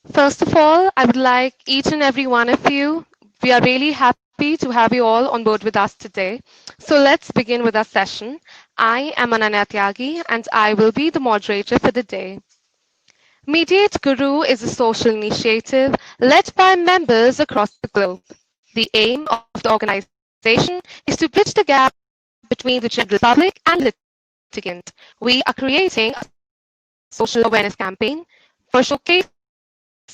First of all, I would like each and every one of you, we are really happy to have you all on board with us today. So let's begin with our session. I am Ananya Tyagi and I will be the moderator for the day. MediateGuru is a social initiative led by members across the globe. The aim of the organization is to bridge the gap between the general public and litigant. We are creating a social awareness campaign for showcasing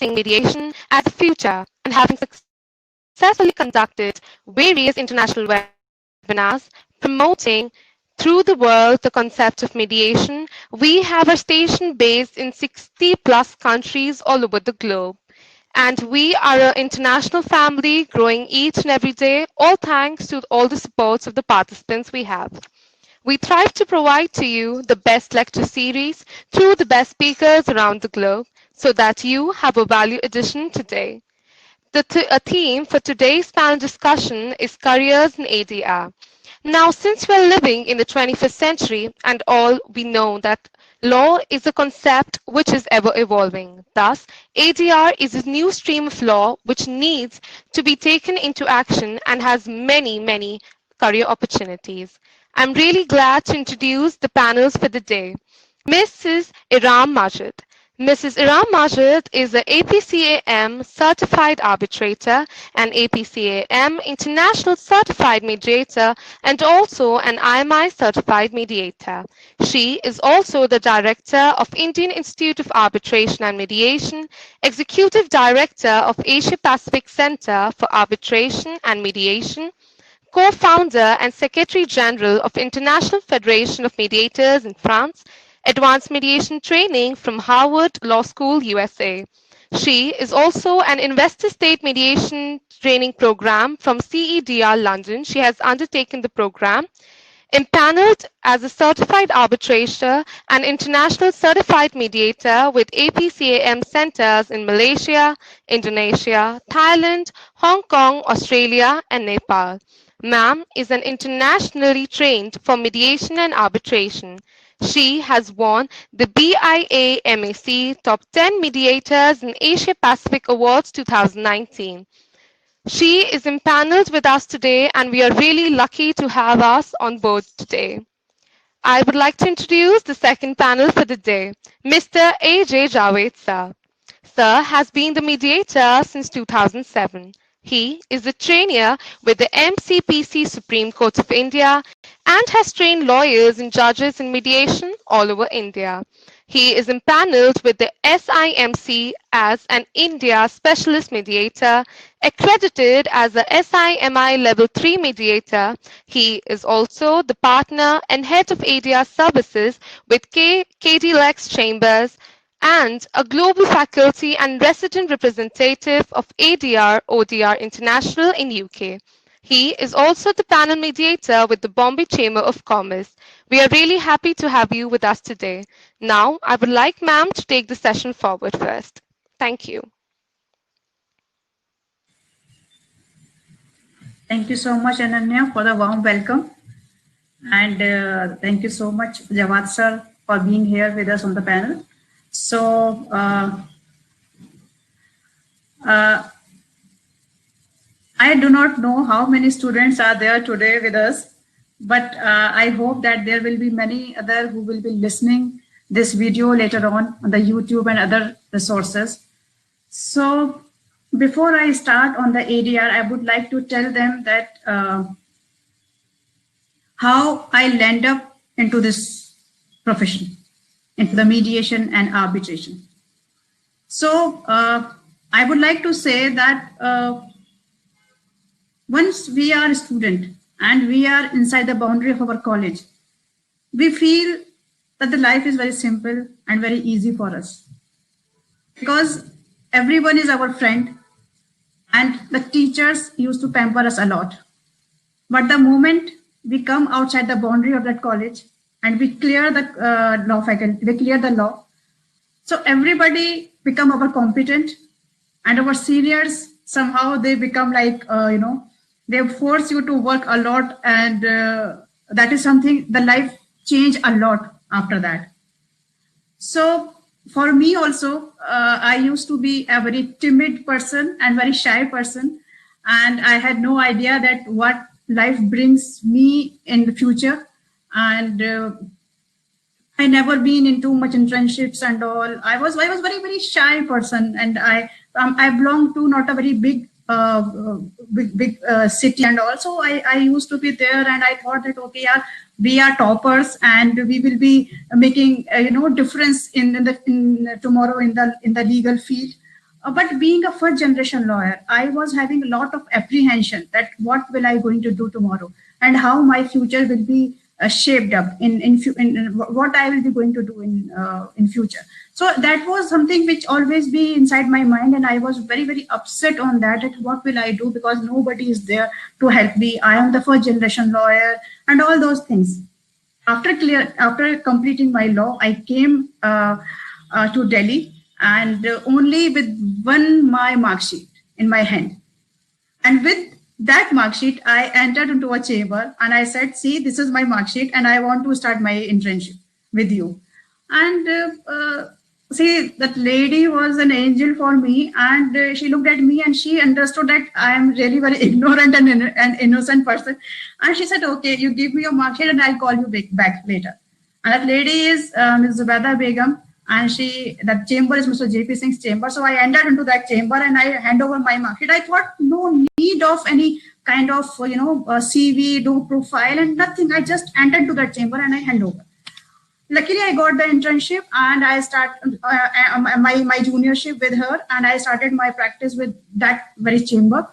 mediation as the future and having successfully conducted various international webinars promoting through the world the concept of mediation. We have a station based in 60 plus countries all over the globe. And we are an international family growing each and every day, all thanks to all the supports of the participants we have. We thrive to provide to you the best lecture series through the best speakers around the globe so that you have a value addition today. A theme for today's panel discussion is careers in ADR. Now, since we're living in the 21st century and all we know that law is a concept which is ever evolving. Thus, ADR is a new stream of law which needs to be taken into action and has many career opportunities. I'm really glad to introduce the panels for the day. Mrs. Iram Majid. Mrs. Iram Majid is a APCAM certified arbitrator, an APCAM international certified mediator, and also an IMI certified mediator. She is also the director of Indian Institute of Arbitration and Mediation, executive director of Asia Pacific Center for Arbitration and Mediation, co-founder and Secretary General of International Federation of Mediators in France, advanced mediation training from Harvard Law School, USA. She is also an investor state mediation training program from CEDR London. She has undertaken the program, impaneled as a certified arbitrator and international certified mediator with APCAM centers in Malaysia, Indonesia, Thailand, Hong Kong, Australia, and Nepal. Ma'am is an internationally trained for mediation and arbitration. She has won the BIA-MAC Top 10 Mediators in Asia Pacific Awards 2019. She is impaneled with us today and we are really lucky to have us on board today. I would like to introduce the second panel for the day, Mr. A.J. Jawad sir. Sir has been the mediator since 2007. He is a trainer with the MCPC Supreme Court of India and has trained lawyers and judges in mediation all over India. He is impaneled with the SIMC as an India Specialist Mediator, accredited as a SIMI Level 3 Mediator. He is also the partner and head of ADR services with KDLex Chambers and a global faculty and resident representative of ADR ODR International in UK. He is also the panel mediator with the Bombay Chamber of Commerce. We are really happy to have you with us today. Now, I would like ma'am to take the session forward first. Thank you. Thank you so much, Ananya, for the warm welcome. And thank you so much, Jawad sir, for being here with us on the panel. So, I do not know how many students are there today with us, but I hope that there will be many other who will be listening this video later on the YouTube and other resources. So before I start on the ADR, I would like to tell them that how I land up into this profession, into the mediation and arbitration. So I would like to say that once we are a student and we are inside the boundary of our college, we feel that the life is very simple and very easy for us because everyone is our friend and the teachers used to pamper us a lot. But the moment we come outside the boundary of that college and we clear the law faculty, we clear the law, so everybody become our competent and our seniors somehow they become like, they force you to work a lot, and that is something, the life change a lot after that. So for me also, I used to be a very timid person and very shy person, and I had no idea that what life brings me in the future. And I never been into much internships and all. I was very shy person, and I belong to not a very big city and all. So I used to be there, and I thought that okay, yeah, we are toppers, and we will be making difference in tomorrow in the legal field. But being a first generation lawyer, I was having a lot of apprehension that what will I going to do tomorrow, and how my future will be shaped up in what I will be going to do in future. So that was something which always be inside my mind, and I was very upset on that. At what will I do, because nobody is there to help me. I am the first generation lawyer, and all those things. After completing my law, I came to Delhi, and only with my mark sheet in my hand. And with that mark sheet, I entered into a chamber and I said, see, this is my mark sheet and I want to start my internship with you. And see, that lady was an angel for me, and she looked at me and she understood that I am really very ignorant and innocent person. And she said, okay, you give me your mark sheet and I'll call you back later. And that lady is Ms. Zubaida Begum, and that chamber is Mr. J.P. Singh's chamber. So I entered into that chamber and I hand over my mark sheet. I thought no need of any kind of CV, do profile and nothing. I just entered to that chamber and I hand over. Luckily, I got the internship and I start my juniorship with her, and I started my practice with that very chamber.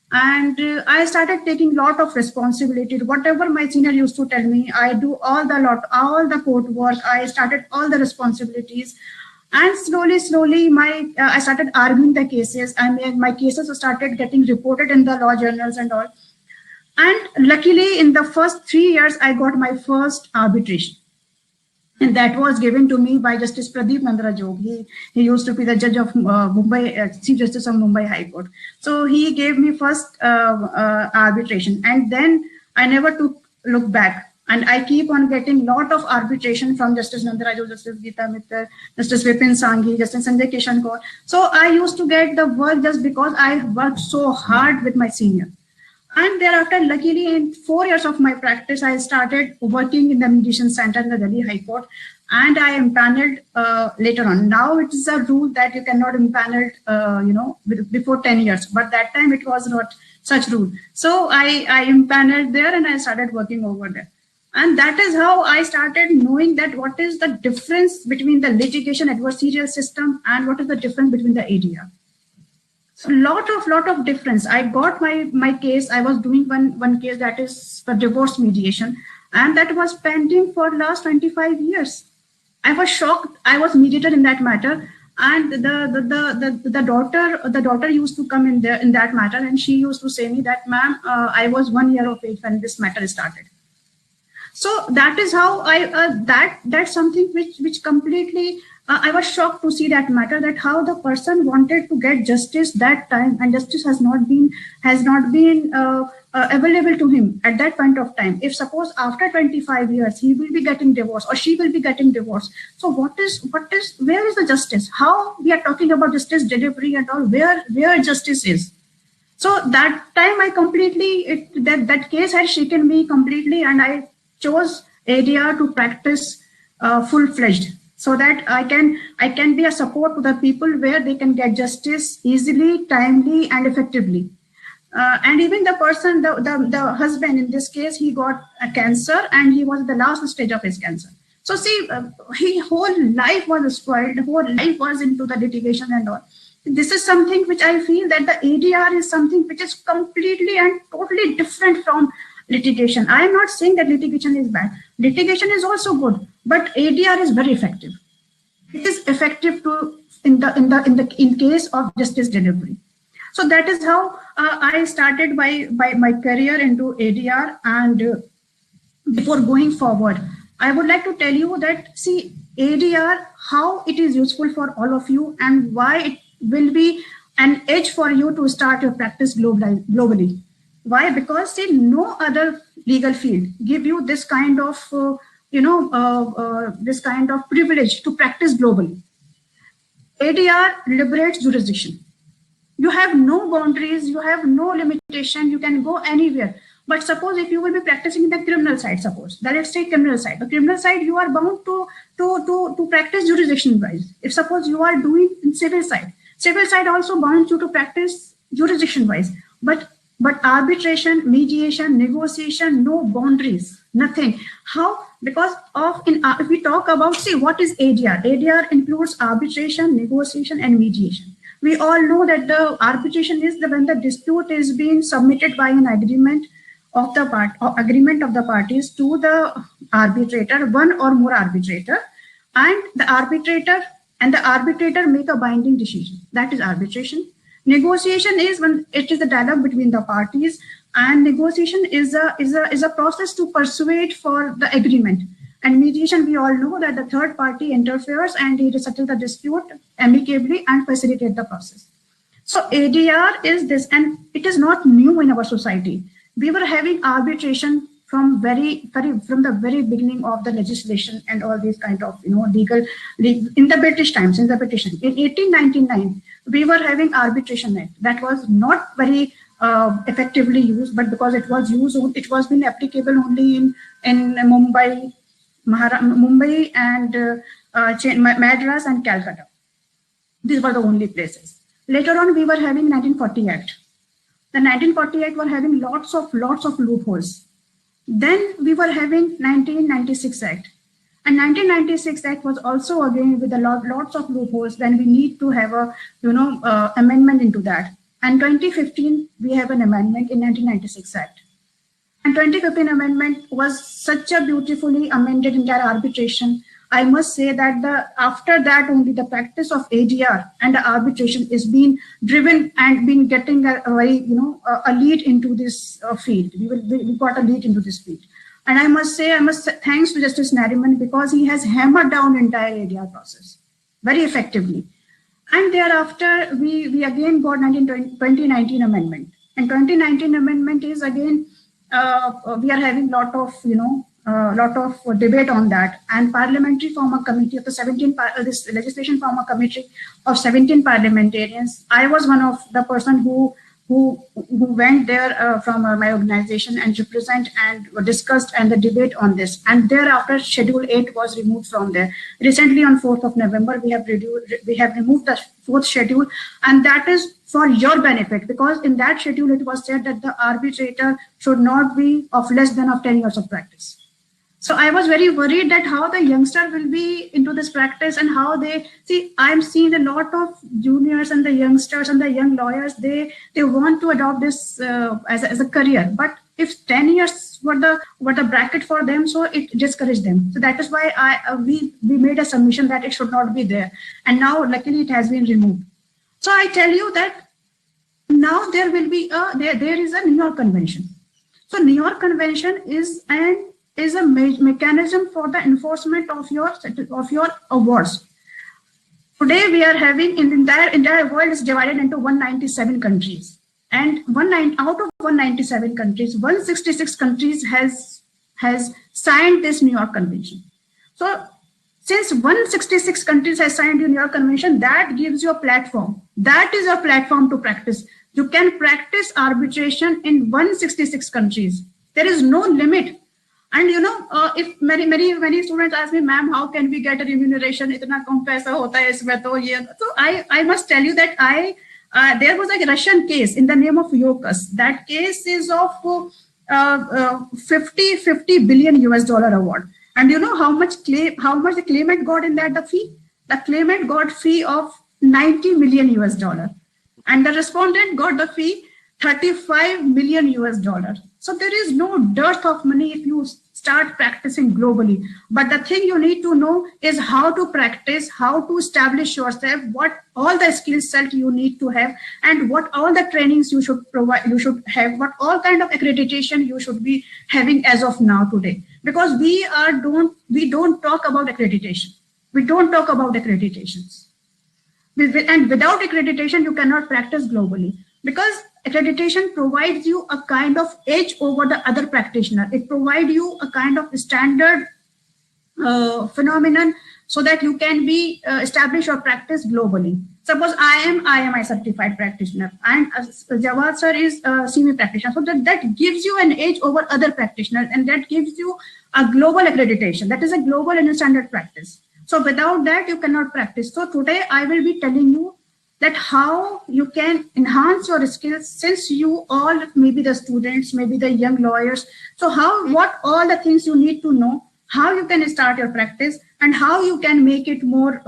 And I started taking lot of responsibility. Whatever my senior used to tell me, I do all the court work. I started all the responsibilities, and slowly, I started arguing the cases. My cases started getting reported in the law journals and all. And luckily, in the first 3 years, I got my first arbitration. And that was given to me by Justice Pradeep Nandra Jog. He used to be the judge of Mumbai, Chief Justice of Mumbai High Court. So he gave me first arbitration, and then I never look back. And I keep on getting lot of arbitration from Justice Nandra Jog, Justice Geeta Mittal, Justice Vipin Sanghi, Justice Sanjay Kishan Kaur. So I used to get the work just because I worked so hard with my senior. And thereafter, luckily, in 4 years of my practice, I started working in the mediation center in the Delhi High Court, and I impaneled later on. Now it is a rule that you cannot impanel, before 10 years, but that time it was not such rule. So I impaneled there and I started working over there. And that is how I started knowing that what is the difference between the litigation adversarial system and what is the difference between the ADR. So lot of difference. I got my case. I was doing one case that is for divorce mediation, and that was pending for last 25 years. I was shocked. I was mediator in that matter, and the daughter used to come in there in that matter, and she used to say me that, ma'am, I was 1 year of age when this matter started. So that is how that's something which completely. I was shocked to see that matter, that how the person wanted to get justice that time, and justice has not been available to him at that point of time. If suppose after 25 years he will be getting divorced or she will be getting divorced, so where is the justice? How we are talking about justice delivery and all, where justice is? So that time I completely that case had shaken me completely, and I chose ADR to practice full-fledged, so that I can be a support to the people where they can get justice easily, timely, and effectively. And even the person, the husband in this case, he got a cancer, and he was at the last stage of his cancer. So see, his whole life was spoiled. Whole life was into the litigation and all. This is something which I feel that the ADR is something which is completely and totally different from litigation. I am not saying that litigation is bad. Litigation is also good, but ADR is very effective. It is effective in case of justice delivery. So that is how I started my career into ADR. And before going forward, I would like to tell you that, see, ADR, how it is useful for all of you, and why it will be an edge for you to start your practice globally. Why? Because see, no other legal field give you this kind of this kind of privilege to practice globally. ADR liberates jurisdiction. You have no boundaries, you have no limitation, you can go anywhere. But suppose if you will be practicing in the criminal side, suppose, let's say criminal side. The criminal side, you are bound to practice jurisdiction wise. If suppose you are doing in civil side also bound you to practice jurisdiction wise. But arbitration, mediation, negotiation, no boundaries, nothing. How? Because of if we talk about, see, what is ADR? ADR includes arbitration, negotiation, and mediation. We all know that the arbitration is when the dispute is being submitted by an agreement of the parties to the arbitrator, one or more arbitrator, and the arbitrator make a binding decision. That is arbitration. Negotiation is when it is the dialogue between the parties, and negotiation is a process to persuade for the agreement. And mediation, we all know that the third party interferes and it settles the dispute amicably and facilitate the process. So ADR is this, and it is not new in our society. We were having arbitration from the very beginning of the legislation and all these kind of legal in the British times, in the petition. In 1899, we were having Arbitration Act that was not very effectively used, but because it was used, it was been applicable only in Mumbai and Madras and Calcutta. These were the only places. Later on, we were having 1940 Act. The 1940 Act were having lots of loopholes. Then we were having 1996 Act. And 1996 Act was also again with lots of loopholes. Then we need to have a amendment into that. And 2015 we have an amendment in 1996 Act. And 2015 amendment was such a beautifully amended entire arbitration. I must say that after that only the practice of ADR and the arbitration is being driven and been getting a very a lead into this field. We got a lead into this field, and I must thanks to Justice Nariman, because he has hammered down entire ADR process very effectively. And thereafter we again got 2019 amendment, and 2019 amendment is again we are having lot of debate on that, and parliamentary former committee of the this legislation former committee of 17 parliamentarians. I was one of the person who went there from my organization and represent and discussed and the debate on this. And thereafter Schedule 8 was removed from there. Recently on 4th of November, we have removed the 4th schedule, and that is for your benefit, because in that schedule it was said that the arbitrator should not be of less than 10 years of practice. So I was very worried that how the youngster will be into this practice, and how they see. I'm seeing a lot of juniors and the youngsters and the young lawyers. They want to adopt this as a career, but if 10 years were the bracket for them, so it discouraged them. So that is why we made a submission that it should not be there, and now luckily it has been removed. So I tell you that now there will be there is a New York Convention. So New York Convention is a mechanism for the enforcement of your awards. Today we are having in the entire world is divided into 197 countries, and out of 197 countries, 166 countries has signed this New York Convention. So since 166 countries has signed the New York Convention, that gives you a platform. That is a platform to practice. You can practice arbitration in 166 countries. There is no limit. And if many students ask me, ma'am, how can we get a remuneration? Itna kam paisa hota hai isme to ye. So I must tell you that there was a Russian case in the name of Yokas. That case is of 50 billion US dollar award. And you know how much the claimant got in that the fee? The claimant got fee of 90 million US dollar, and the respondent got the fee 35 million US dollar. So there is no dearth of money if you start practicing globally. But the thing you need to know is how to practice, how to establish yourself, what all the skill set you need to have, and what all the trainings you should provide, you should have, what all kind of accreditation you should be having as of now today. Because we don't talk about accreditation. We don't talk about accreditations. And without accreditation, you cannot practice globally. Because accreditation provides you a kind of edge over the other practitioner. It provides you a kind of standard phenomenon so that you can be establish your practice globally. Suppose I am IIAM certified practitioner and Jawad sir is a senior practitioner. So that gives you an edge over other practitioners, and that gives you a global accreditation. That is a global and a standard practice. So without that, you cannot practice. So today I will be telling you that how you can enhance your skills, since you all, maybe the students, maybe the young lawyers. So what all the things you need to know, how you can start your practice, and how you can make it more,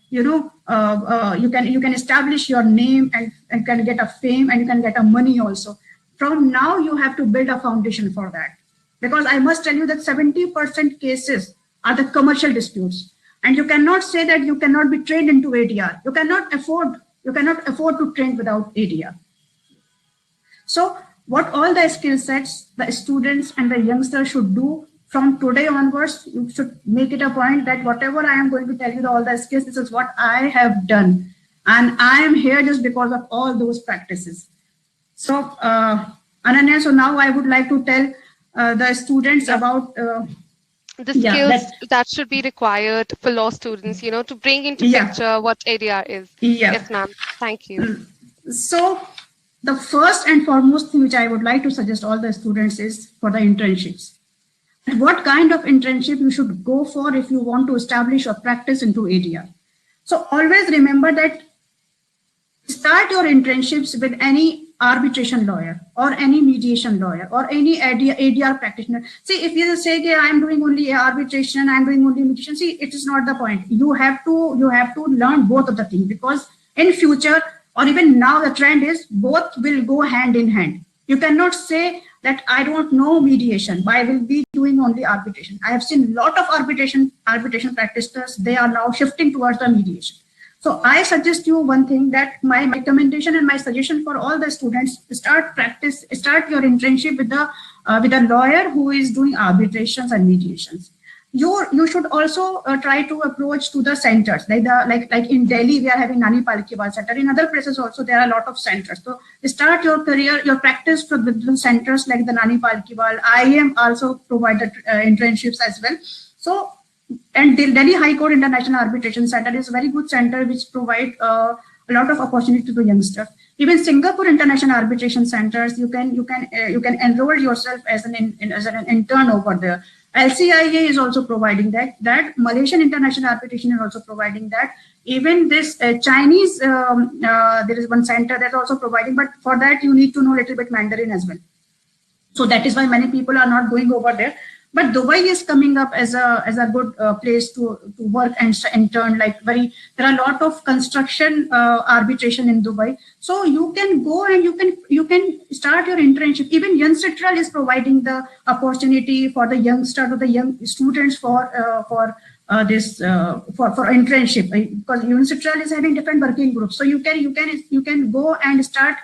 you can establish your name and can get a fame, and you can get a money also. From now, you have to build a foundation for that. Because I must tell you that 70% cases are the commercial disputes. And you cannot say that you cannot be trained into ADR. You cannot afford to train without ADR. So what all the skill sets the students and the youngsters should do from today onwards, you should make it a point that whatever I am going to tell you, all the skills, this is what I have done. And I am here just because of all those practices. So Ananya, so now I would like to tell the students about the skills that should be required for law students, to bring into picture what ADR is. Yes, ma'am. Thank you. So the first and foremost thing which I would like to suggest all the students is for the internships. What kind of internship you should go for if you want to establish a practice into ADR. So always remember that start your internships with any arbitration lawyer or any mediation lawyer or any ADR practitioner. See, if you say, okay, I'm doing only arbitration, I'm doing only mediation, see, it is not the point. You have to learn both of the things, because in future or even now the trend is both will go hand in hand. You cannot say that I don't know mediation, but I will be doing only arbitration. I have seen a lot of arbitration practitioners, they are now shifting towards the mediation. So I suggest you one thing, that my recommendation and my suggestion for all the students, start your internship with a lawyer who is doing arbitrations and mediations. You should also try to approach to the centers, like in Delhi we are having Nani Palkiwal Center. In other places also there are a lot of centers. So start your career, your practice with the centers like the Nani Palkiwal. IIAM also provided internships as well. So, and Delhi High Court International Arbitration Center is a very good center which provide a lot of opportunity to the youngsters. Even Singapore International Arbitration Centers, you can enroll yourself as an intern over there. LCIA is also providing that. Malaysian International Arbitration is also providing that. Even this Chinese, there is one center that's also providing, but for that you need to know a little bit Mandarin as well. So that is why many people are not going over there. But Dubai is coming up as a good place to work and intern. There are a lot of construction arbitration in Dubai, so you can go and you can start your internship. Even UNCITRAL is providing the opportunity for the youngsters or the young students for internship, because UNCITRAL is having different working groups. So you can go and start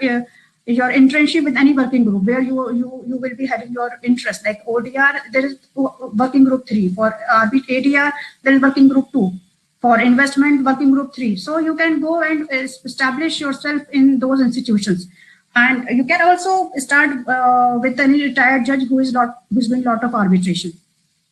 your internship with any working group where you will be having your interest. Like ODR, there is working group 3. For ADR, there is working group 2. For investment, working group 3. So you can go and establish yourself in those institutions. And you can also start with any retired judge who's doing a lot of arbitration.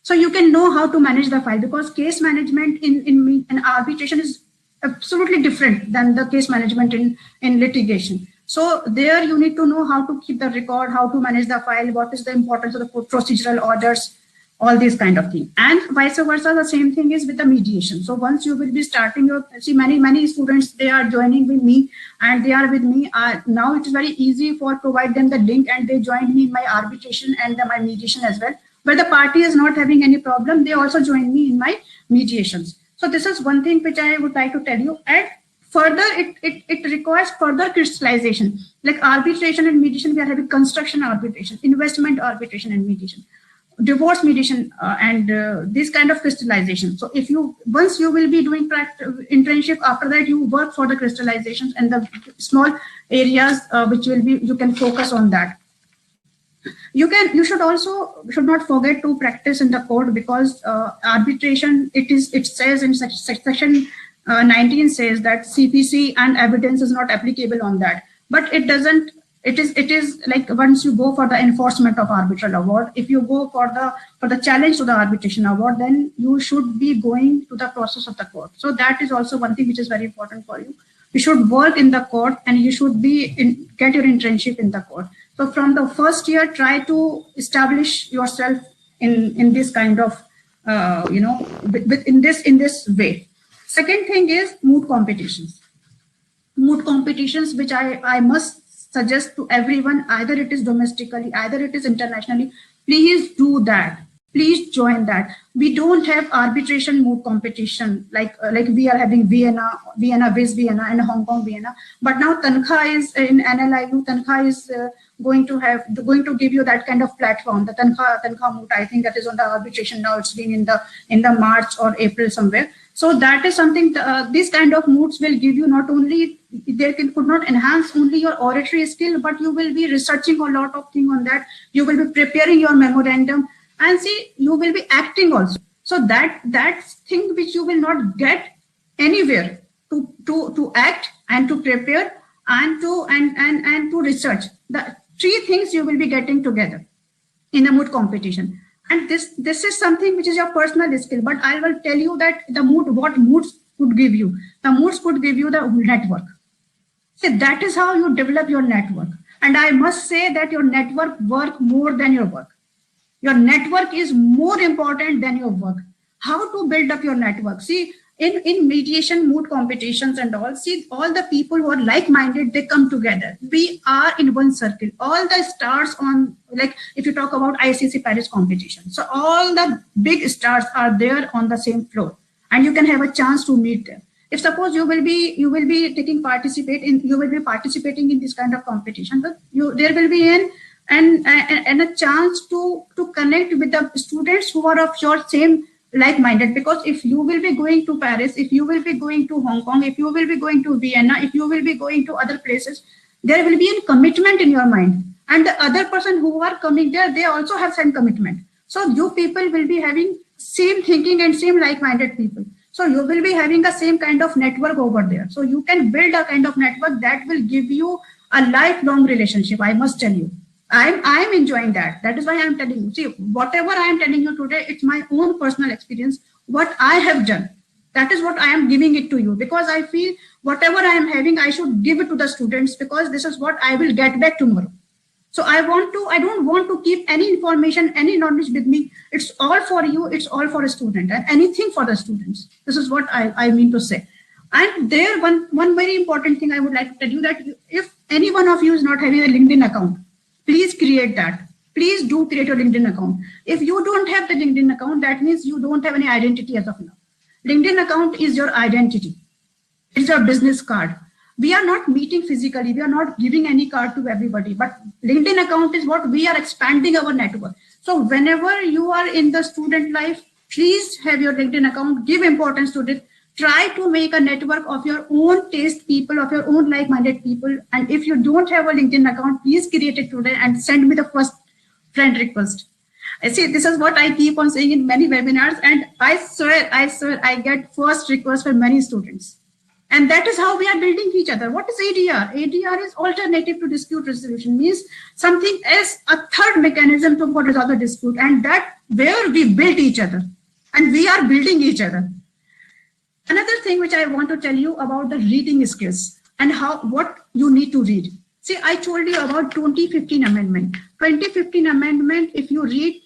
So you can know how to manage the file, because case management in arbitration is absolutely different than the case management in litigation. So there you need to know how to keep the record, how to manage the file, what is the importance of the procedural orders, all these kind of things. And vice versa, the same thing is with the mediation. So once you will be starting your, see, many students, they are joining with me and they are with me. Now it is very easy for provide them the link and they join me in my arbitration and my mediation as well. Where the party is not having any problem, they also join me in my mediations. So this is one thing which I would like to tell you. And further, it requires further crystallization. Like arbitration and mediation, we are having construction arbitration, investment arbitration and mediation, divorce mediation, and this kind of crystallization. So if once you will be doing internship, after that you work for the crystallizations and the small areas which will be, you can focus on that. You should not forget to practice in the court, because arbitration, it says in section 19 says that CPC and evidence is not applicable on that, but it doesn't It is like once you go for the enforcement of arbitral award, if you go for the challenge to the arbitration award, then you should be going to the process of the court. So that is also one thing which is very important for you. You should work in the court, and you should get your internship in the court. So from the first year, try to establish yourself in this kind of in this way. Second thing is moot competitions. Moot competitions, which I must suggest to everyone, either it is domestically, either it is internationally, please do that. Please join that. We don't have arbitration moot competition like we are having Vienna, Viz Vienna, and Hong Kong Vienna. But now Tankha is in NLIU. Tankha is going to give you that kind of platform. The Tankha moot, I think that is on the arbitration now. It's been in the March or April somewhere. So that is something. These kind of moots will give you not only could not enhance only your oratory skill, but you will be researching a lot of things on that. You will be preparing your memorandum, and see, you will be acting also. So that's thing which you will not get anywhere, to act and to prepare and to research. The three things you will be getting together in a moot competition. And this is something which is your personal skill. But I will tell you that what moots could give you. The moots could give you the network. So that is how you develop your network. And I must say that your network work more than your work. Your network is more important than your work. How to build up your network? See, in mediation, moot competitions and all, see, all the people who are like-minded, they come together. We are in one circle. All the stars on, like if you talk about ICC Paris competition, so all the big stars are there on the same floor, and you can have a chance to meet them. If suppose you will be participating in this kind of competition, but there will be a chance to connect with the students who are of your same like-minded. Because if you will be going to Paris, if you will be going to Hong Kong, if you will be going to Vienna, if you will be going to other places, there will be a commitment in your mind, and the other person who are coming there, they also have same commitment. So you people will be having same thinking and same like-minded people. So you will be having the same kind of network over there. So you can build a kind of network that will give you a lifelong relationship. I must tell you, I'm enjoying that. That is why I'm telling you. See, whatever I am telling you today, it's my own personal experience. What I have done, that is what I am giving it to you, because I feel whatever I am having, I should give it to the students, because this is what I will get back tomorrow. So I don't want to keep any information, any knowledge with me. It's all for you. It's all for a student, and anything for the students. This is what I mean to say. And there, one very important thing I would like to tell you, that if any one of you is not having a LinkedIn account, please create that. Please do create your LinkedIn account. If you don't have the LinkedIn account, that means you don't have any identity as of now. LinkedIn account is your identity. It's your business card. We are not meeting physically. We are not giving any card to everybody, but LinkedIn account is what we are expanding our network. So whenever you are in the student life, please have your LinkedIn account, give importance to it. Try to make a network of your own taste people, of your own like-minded people. And if you don't have a LinkedIn account, please create it today and send me the first friend request. I see, this is what I keep on saying in many webinars, and I swear I get first requests from many students. And that is how we are building each other. What is ADR? ADR is alternative to dispute resolution, means something as a third mechanism to resolve the dispute, and that where we build each other, and we are building each other. Another thing which I want to tell you about the reading skills and what you need to read. See, I told you about 2015 amendment. 2015 amendment, if you read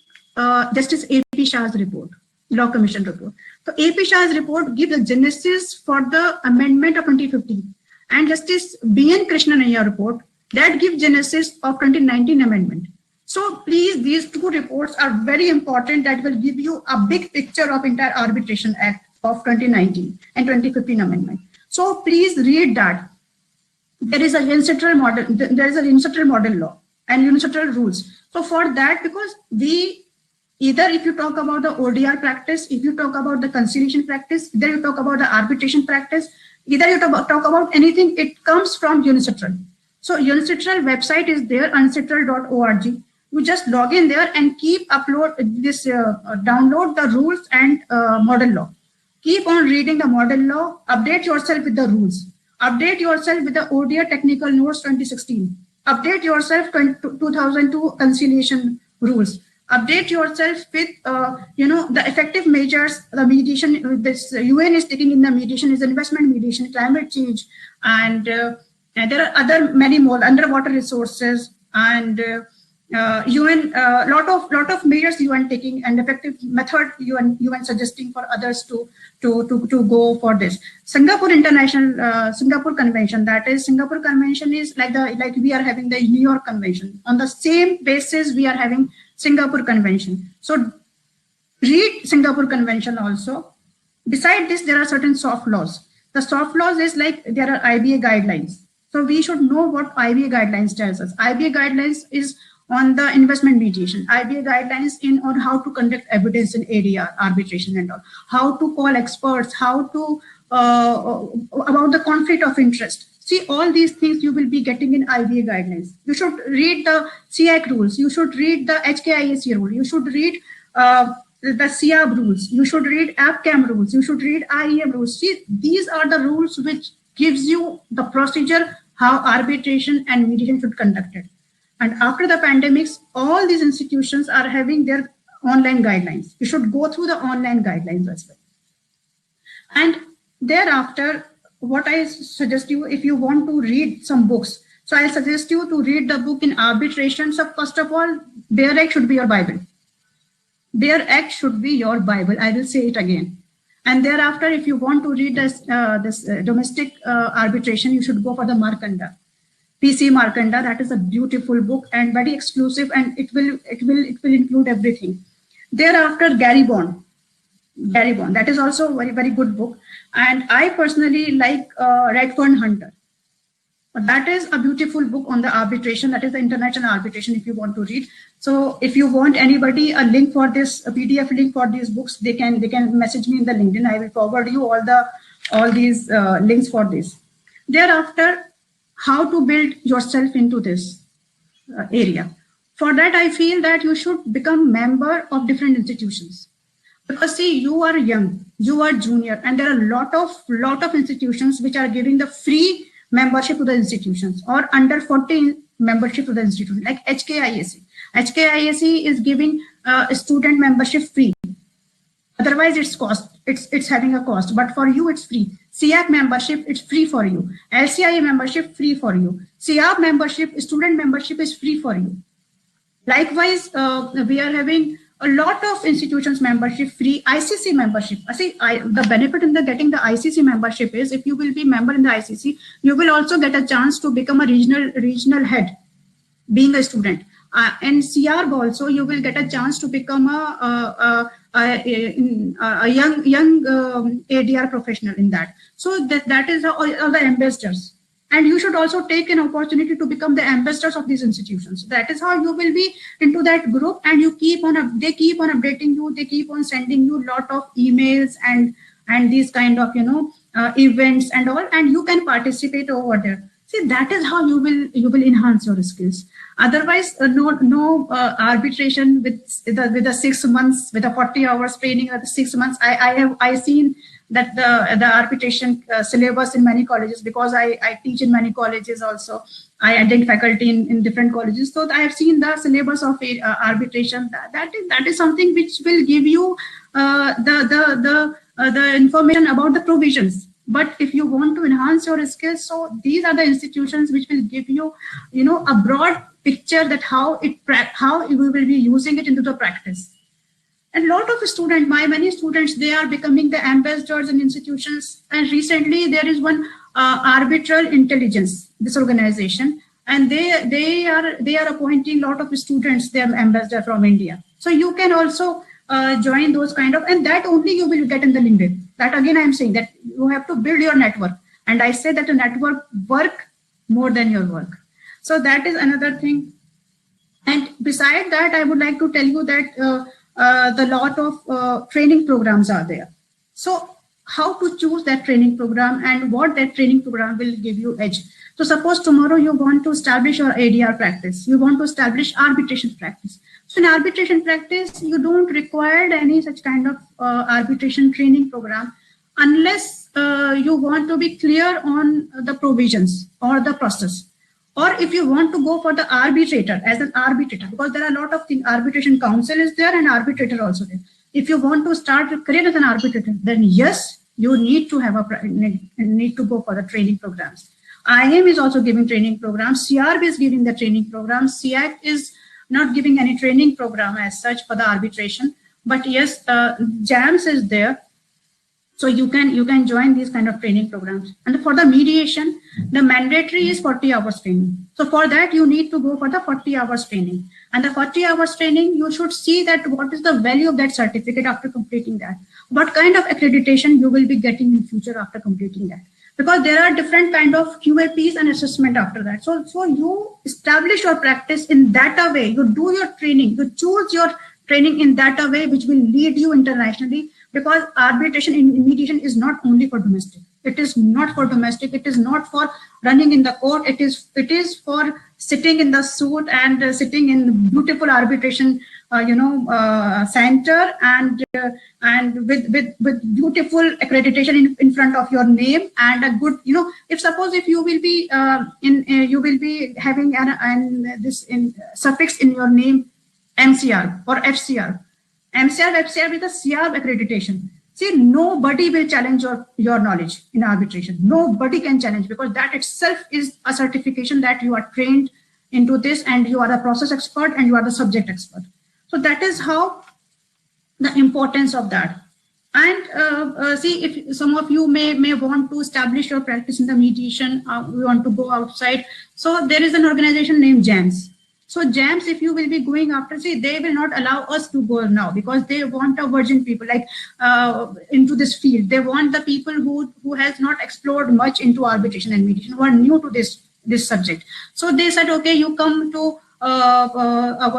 Justice A.P. Shah's report, Law Commission report. So A.P. Shah's report gives the genesis for the amendment of 2015. And Justice B.N. Krishnan Iyer report, that gives genesis of 2019 amendment. So please, these two reports are very important. That will give you a big picture of entire Arbitration Act of 2019 and 2015 amendment. So please read that. There is a unilateral model. There is a unilateral model law and unilateral rules. So for that, because we either, if you talk about the ODR practice, if you talk about the conciliation practice, either you talk about the arbitration practice, either you talk about anything, it comes from unilateral. So unilateral website is there, unilateral.org. You just log in there and keep download the rules and model law. Keep on reading the model law, update yourself with the rules, update yourself with the ODR technical notes 2016, Update yourself 2002 conciliation rules. Update yourself with, the effective measures the mediation, this UN is taking in the mediation is investment mediation, climate change, and there are other many more, underwater resources, and UN, lot of measures UN taking, and effective method UN suggesting for others to go for this. Singapore International Singapore Convention, that is Singapore Convention is like we are having the New York Convention. On the same basis we are having Singapore Convention. So read Singapore Convention also. Beside this, there are certain soft laws. The soft laws is like there are IBA guidelines. So we should know what IBA guidelines tells us. IBA guidelines is on the investment mediation. IBA guidelines on how to conduct evidence in ADR, arbitration and all. How to call experts, how to, about the conflict of interest. See, all these things you will be getting in IBA guidelines. You should read the CIAC rules. You should read the HKIAC rule. You should read the CIAB rules. You should read APCAM rules. You should read IIAM rules. See, these are the rules which gives you the procedure how arbitration and mediation should conduct it. And after the pandemics, all these institutions are having their online guidelines. You should go through the online guidelines as well. And thereafter, what I suggest you, if you want to read some books, so I suggest you to read the book in arbitration. So first of all, Bare Act should be your Bible. Bare Act should be your Bible. I will say it again. And thereafter, if you want to read this, domestic arbitration, you should go for the Markanda. PC Markanda, that is a beautiful book and very exclusive, and it will include everything. Thereafter, Gary Bond, that is also a very, very good book. And I personally like Redfern Hunter. That is a beautiful book on the arbitration. That is the international arbitration if you want to read. So if you want anybody a link for this, a PDF link for these books, they can message me in the LinkedIn. I will forward you all these links for this. Thereafter, how to build yourself into this area. For that, I feel that you should become member of different institutions. Because see, you are young, you are junior, and there are a lot of institutions which are giving the free membership to the institutions, or under 14 membership to the institution, like HKIAC. HKIAC is giving student membership free. Otherwise, it's having a cost, but for you, it's free. CIAC membership, it's free for you. LCIA membership, free for you. CIAB membership, student membership is free for you. Likewise, we are having a lot of institutions membership free. ICC membership. The benefit in getting the ICC membership is if you will be member in the ICC, you will also get a chance to become a regional head, being a student. And CRB also, you will get a chance to become a young ADR professional in that. So that is all the ambassadors. And you should also take an opportunity to become the ambassadors of these institutions. That is how you will be into that group, and you they keep on updating you. They keep on sending you a lot of emails and these kind of events and all, and you can participate over there. See, that is how you will enhance your skills. Otherwise, no arbitration with the 6 months, with the 40 hours training at the 6 months. I seen that the arbitration syllabus in many colleges, because I teach in many colleges also. I attend faculty in different colleges, so I have seen the syllabus of arbitration. That is something which will give you the information about the provisions. But if you want to enhance your skills, so these are the institutions which will give you, a broad picture that how we will be using it into the practice. And a lot of students, many students, they are becoming the ambassadors in institutions. And recently there is one arbitral intelligence, this organization, and they are appointing a lot of students, they are ambassador from India. So you can also join those kind of, and that only you will get in the LinkedIn. That again, I am saying that you have to build your network. And I say that the network work more than your work. So that is another thing. And beside that, I would like to tell you that the lot of training programs are there. So how to choose that training program and what that training program will give you edge. So suppose tomorrow you want to establish your ADR practice, you want to establish arbitration practice. So in arbitration practice, you don't require any such kind of arbitration training program unless you want to be clear on the provisions or the process. Or if you want to go for the arbitrator, as an arbitrator, because there are a lot of things, arbitration counsel is there and arbitrator also there. If you want to start your career as an arbitrator, then yes, you need to have need to go for the training programs. IIAM is also giving training programs. CRB is giving the training programs. CIAC is not giving any training program as such for the arbitration. But yes, JAMS is there. So you can join these kind of training programs. And for the mediation, the mandatory is 40 hours training. So for that, you need to go for the 40 hours training. And the 40 hours training, you should see that what is the value of that certificate after completing that. What kind of accreditation you will be getting in future after completing that. Because there are different kind of QAPs and assessment after that. So you establish your practice in that way. You do your training. You choose your training in that way, which will lead you internationally. Because arbitration in mediation is not only for domestic. It is not for domestic. It is not for running in the court. It is for sitting in the suit and sitting in beautiful arbitration, center and with beautiful accreditation in front of your name and a good, if suppose if you will be you will be having this suffix in your name, MCR or FCR. MCR, FCR with a CR accreditation. See, nobody will challenge your knowledge in arbitration. Nobody can challenge, because that itself is a certification that you are trained into this and you are the process expert and you are the subject expert. So that is how the importance of that. And see, if some of you may want to establish your practice in the mediation, we want to go outside. So there is an organization named JAMS. So JAMS, if you will be going after, see, they will not allow us to go now because they want a virgin people like into this field. They want the people who has not explored much into arbitration and mediation, who are new to this subject. So they said, okay, you come to our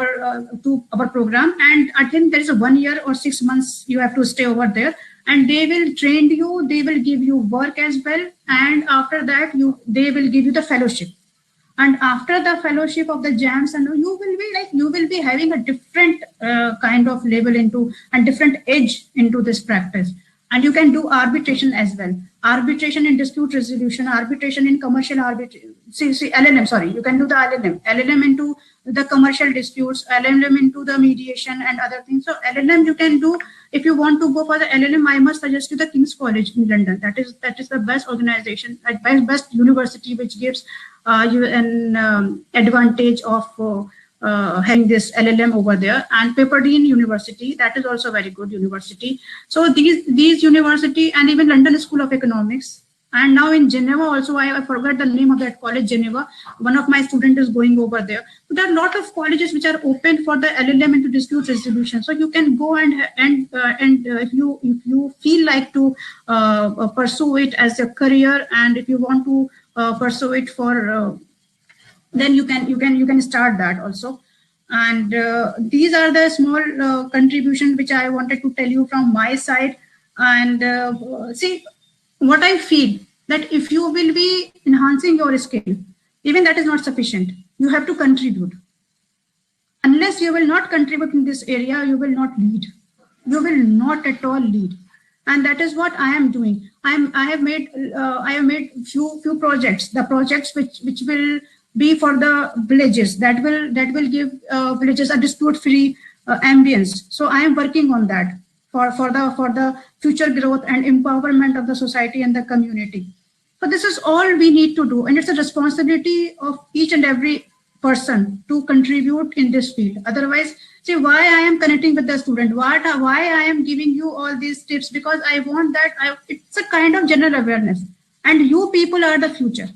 program, and I think there is a 1 year or 6 months you have to stay over there, and they will train you. They will give you work as well, and after that they will give you the fellowship. And after the fellowship of the JAMS, and you will be having a different kind of level into and different edge into this practice. And you can do arbitration as well. Arbitration in dispute resolution, arbitration in commercial arbitration. See, LLM, sorry, you can do the LLM into the commercial disputes, LLM into the mediation and other things. So LLM you can do. If you want to go for the LLM, I must suggest you the King's College in London. That is the best organization, best university, which gives you an advantage of having this LLM over there. And Pepperdine University, that is also a very good university. So these university, and even London School of Economics, and now in Geneva also, I forgot the name of that college, Geneva. One of my students is going over there. So there are a lot of colleges which are open for the LLM into dispute resolution. So you can go and if you feel like to pursue it as a career, and if you want to pursue it for then you can start that also. And these are the small contributions which I wanted to tell you from my side. And see, what I feel that if you will be enhancing your skill, even that is not sufficient. You have to contribute. Unless you will not contribute in this area, you will not lead. You will not at all lead. And that is what I am doing. I have made few projects. The projects which will be for the villages, that will give villages a dispute-free ambience. So I am working on that for the future growth and empowerment of the society and the community. So this is all we need to do, and it's a responsibility of each and every person to contribute in this field. Otherwise, see, why I am connecting with the student, why I am giving you all these tips, because I want that it's a kind of general awareness, and you people are the future,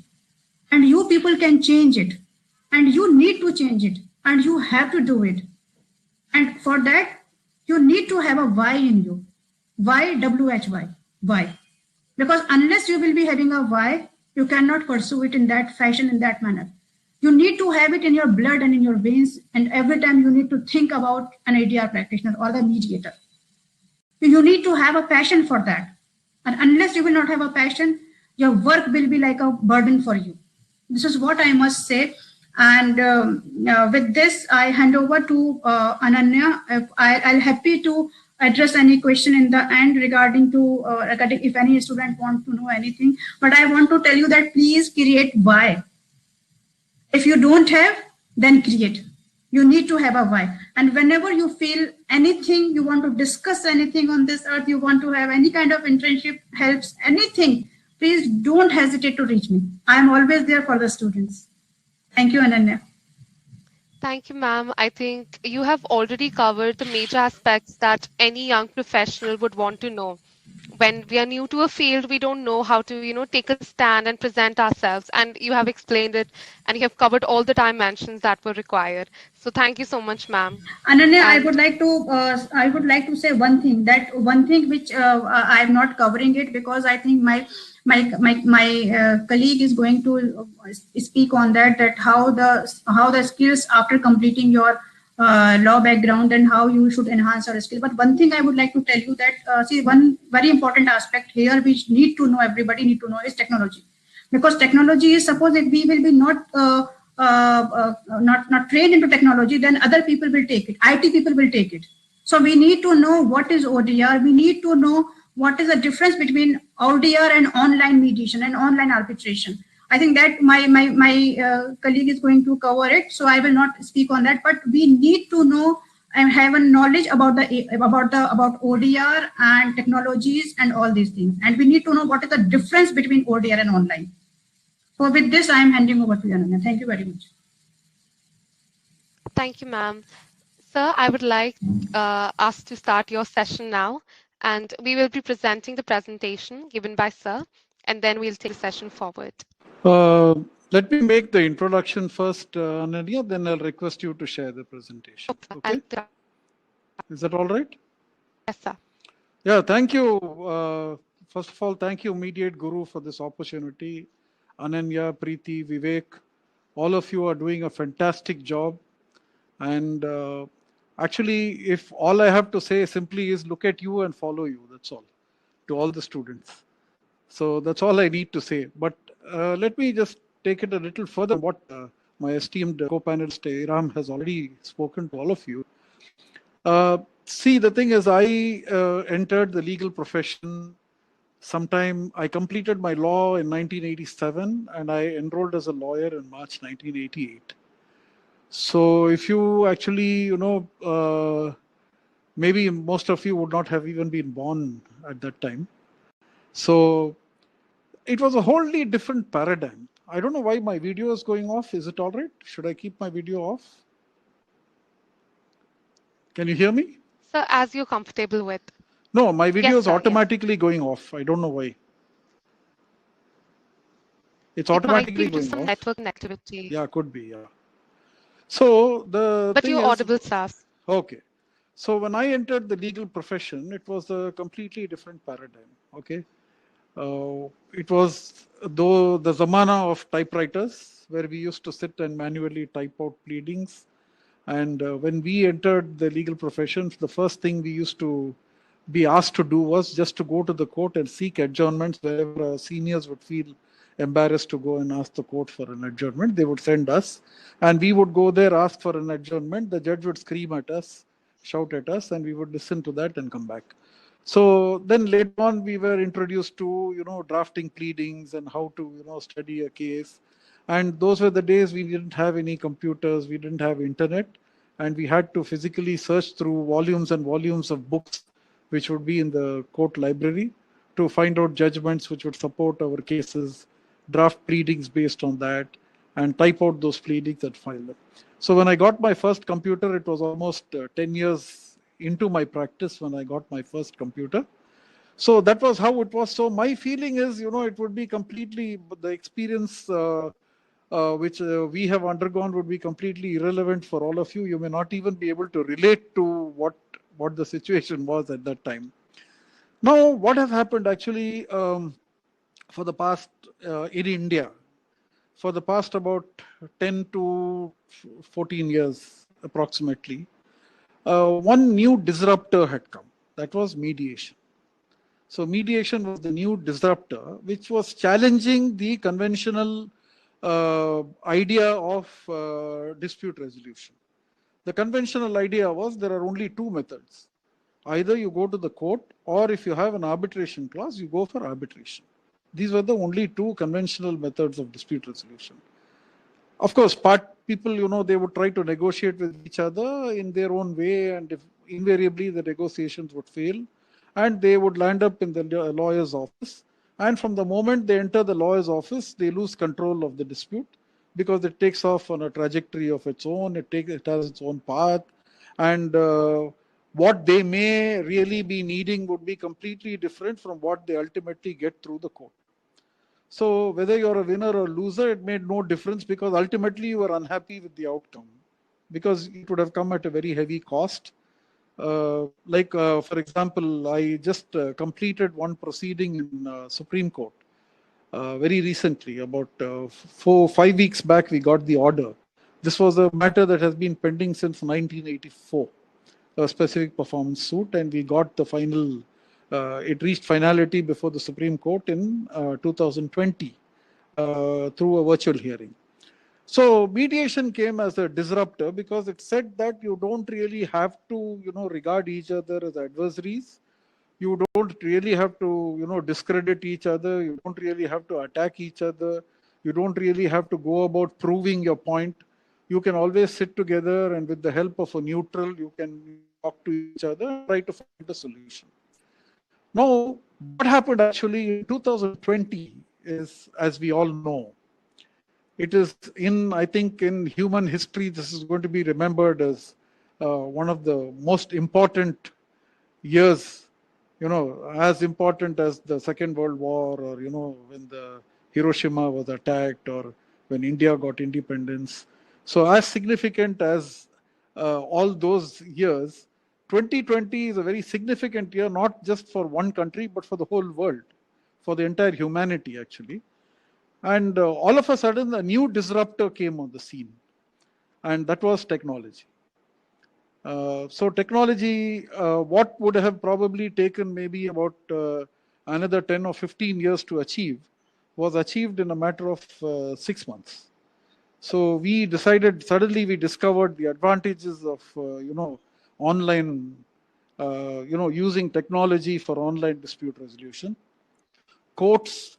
and you people can change it, and you need to change it, and you have to do it. And for that, you need to have a why in you. Why? WHY. Why? Because unless you will be having a why, you cannot pursue it in that fashion, in that manner. You need to have it in your blood and in your veins, and every time you need to think about an ADR practitioner or the mediator. You need to have a passion for that. And unless you will not have a passion, your work will be like a burden for you. This is what I must say. And with this, I hand over to Ananya. I'll happy to address any question in the end regarding if any student wants to know anything. But I want to tell you that please create why. If you don't have, then create. You need to have a why. And whenever you feel anything, you want to discuss anything on this earth, you want to have any kind of internship, helps, anything, please don't hesitate to reach me. I am always there for the students. Thank you, Ananya. Thank you, ma'am. I think you have already covered the major aspects that any young professional would want to know. When we are new to a field, we don't know how to, take a stand and present ourselves. And you have explained it, and you have covered all the dimensions that were required. So thank you so much, ma'am. Ananya, And I would like to say one thing, that one thing which I am not covering it, because I think my colleague is going to speak on that, that how the skills after completing your law background and how you should enhance your skill. But one thing I would like to tell you that see, one very important aspect here which need to know, everybody need to know, is technology. Because technology is, suppose if we will be not trained into technology, then other people will take it. IT people will take it. So we need to know what is ODR. We need to know what is the difference between ODR and online mediation and online arbitration. I think that my colleague is going to cover it, so I will not speak on that. But we need to know and have a knowledge about about ODR and technologies and all these things. And we need to know what is the difference between ODR and online. So with this, I am handing over to you, Ananya. Thank you very much. thank you, ma'am. Sir, I would like us to start your session now, and we will be presenting the presentation given by Sir, and then we'll take the session forward. Let me make the introduction first, Ananya, then I'll request you to share the presentation. Okay? Is that all right? Yes, sir. Yeah, thank you. First of all, thank you, MediateGuru, for this opportunity. Ananya, Preeti, Vivek, all of you are doing a fantastic job. And actually, if all I have to say simply is look at you and follow you, that's all, to all the students. So that's all I need to say. But let me just take it a little further. What my esteemed co-panelist Iram has already spoken to all of you. See, the thing is, I entered the legal profession sometime. I completed my law in 1987 and I enrolled as a lawyer in March 1988. So if you actually, maybe most of you would not have even been born at that time. So it was a wholly different paradigm. I don't know why my video is going off. Is it all right? Should I keep my video off? Can you hear me? Sir, as you're comfortable with. No, my video Yes, is sir, automatically going off. I don't know why. It's it might automatically be due to going some off. network connectivity. Yeah, could be. Yeah. So the But thing you're is, audible, sir. okay. So when I entered the legal profession, it was a completely different paradigm. Okay. It was though the zamana of typewriters, where we used to sit and manually type out pleadings. And when we entered the legal profession, the first thing we used to be asked to do was just to go to the court and seek adjournments wherever our seniors would feel embarrassed to go and ask the court for an adjournment. They would send us, and we would go there, ask for an adjournment. The judge would scream at us, shout at us, and we would listen to that and come back. So then later on, we were introduced to, drafting pleadings and how to, study a case. And those were the days we didn't have any computers, we didn't have internet, and we had to physically search through volumes and volumes of books, which would be in the court library, to find out judgments which would support our cases, draft pleadings based on that, and type out those pleadings and file them. So when I got my first computer, it was almost 10 years into my practice when I got my first computer. So that was how it was. So my feeling is, it would be completely, the experience which we have undergone would be completely irrelevant for all of you. You may not even be able to relate to what the situation was at that time. Now, what has happened actually for the past in India, for the past about 10 to 14 years approximately, one new disruptor had come. That was mediation. So mediation was the new disruptor, which was challenging the conventional idea of dispute resolution. The conventional idea was there are only two methods. Either you go to the court, or if you have an arbitration clause, you go for arbitration. These were the only two conventional methods of dispute resolution. Of course, people, they would try to negotiate with each other in their own way, and if invariably the negotiations would fail, and they would land up in the lawyer's office. And from the moment they enter the lawyer's office, they lose control of the dispute because it takes off on a trajectory of its own. It has its own path, and what they may really be needing would be completely different from what they ultimately get through the court. So whether you're a winner or loser, it made no difference because ultimately you were unhappy with the outcome because it would have come at a very heavy cost. For example, I just completed one proceeding in Supreme Court very recently. About 5 weeks back, we got the order. This was a matter that has been pending since 1984, a specific performance suit, and we got the final. It reached finality before the Supreme Court in 2020 through a virtual hearing. So mediation came as a disruptor because it said that you don't really have to, regard each other as adversaries. You don't really have to, discredit each other. You don't really have to attack each other. You don't really have to go about proving your point. You can always sit together and with the help of a neutral, you can talk to each other and try to find a solution. Now, what happened actually in 2020 is, as we all know, it is I think in human history, this is going to be remembered as one of the most important years, as important as the Second World War, or, when the Hiroshima was attacked, or when India got independence. So as significant as all those years, 2020 is a very significant year, not just for one country, but for the whole world, for the entire humanity, actually. And all of a sudden, a new disruptor came on the scene, and that was technology. So technology, what would have probably taken maybe about another 10 or 15 years to achieve, was achieved in a matter of 6 months. So we decided, suddenly we discovered the advantages of, online, using technology for online dispute resolution. Courts,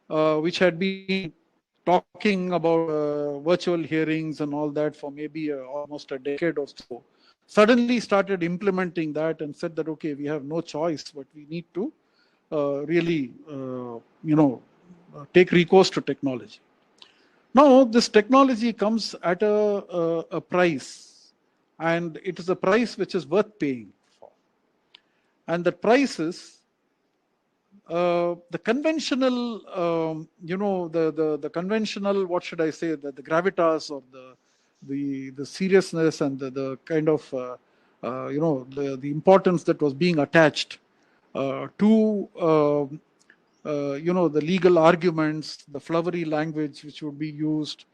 which had been talking about virtual hearings and all that for maybe almost a decade or so, suddenly started implementing that and said that, okay, we have no choice, but we need to really, take recourse to technology. Now, this technology comes at a price, and it is a price which is worth paying for. And the price is the conventional, the conventional, what should I say, the gravitas, or the seriousness, and the kind of, the importance that was being attached to, the legal arguments, the flowery language which would be used,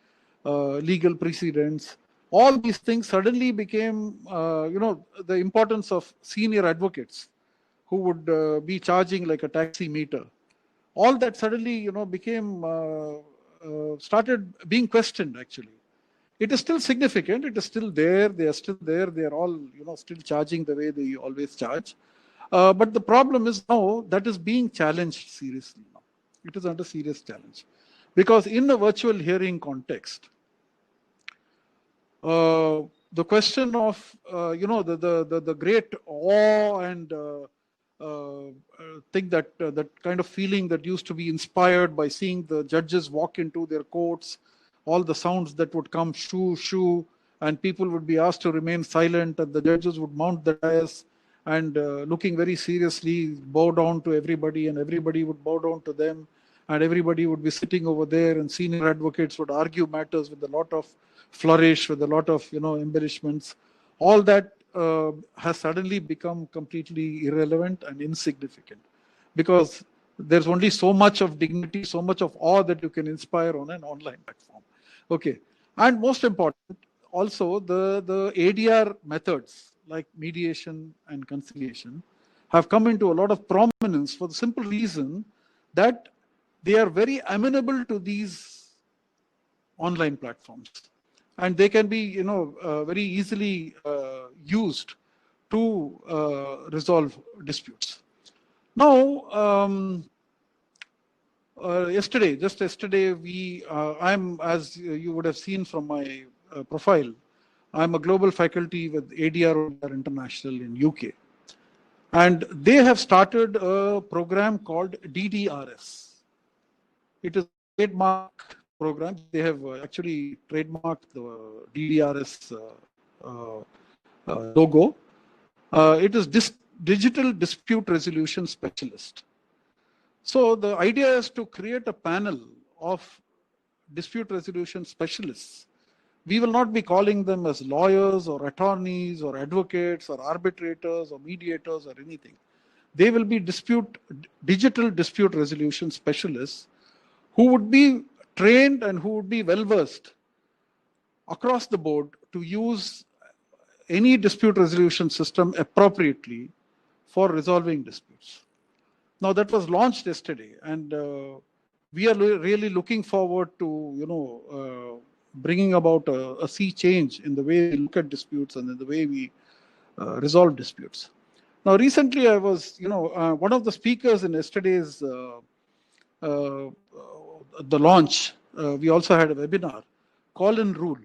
legal precedents. All these things suddenly became, the importance of senior advocates who would be charging like a taxi meter. All that suddenly, became, started being questioned, actually. It is still significant. It is still there. They are still there. They are all, still charging the way they always charge. But the problem is now that is being challenged seriously now. It is under serious challenge. Because in a virtual hearing context, the question of, the great awe and thing that kind of feeling that used to be inspired by seeing the judges walk into their courts, all the sounds that would come, shoo, shoo, and people would be asked to remain silent, and the judges would mount the dais and looking very seriously, bow down to everybody, and everybody would bow down to them, and everybody would be sitting over there, and senior advocates would argue matters with a lot of flourish, with a lot of, embellishments. All that has suddenly become completely irrelevant and insignificant, because there's only so much of dignity, so much of awe that you can inspire on an online platform. Okay. And most important, also the ADR methods like mediation and conciliation have come into a lot of prominence for the simple reason that they are very amenable to these online platforms, and they can be, very easily used to resolve disputes. Now, Just yesterday, I'm, as you would have seen from my profile, I'm a global faculty with ADR International in UK. And they have started a program called DDRS. It is a trademark program. They have actually trademarked the DDRS logo. It is Digital Dispute Resolution Specialist. So the idea is to create a panel of dispute resolution specialists. We will not be calling them as lawyers or attorneys or advocates or arbitrators or mediators or anything. They will be digital dispute resolution specialists who would be trained and who would be well versed across the board to use any dispute resolution system appropriately for resolving disputes. Now that was launched yesterday, and we are really looking forward to bringing about a sea change in the way we look at disputes and in the way we resolve disputes. Now recently I was one of the speakers in yesterday's the launch. We also had a webinar, call-in rule.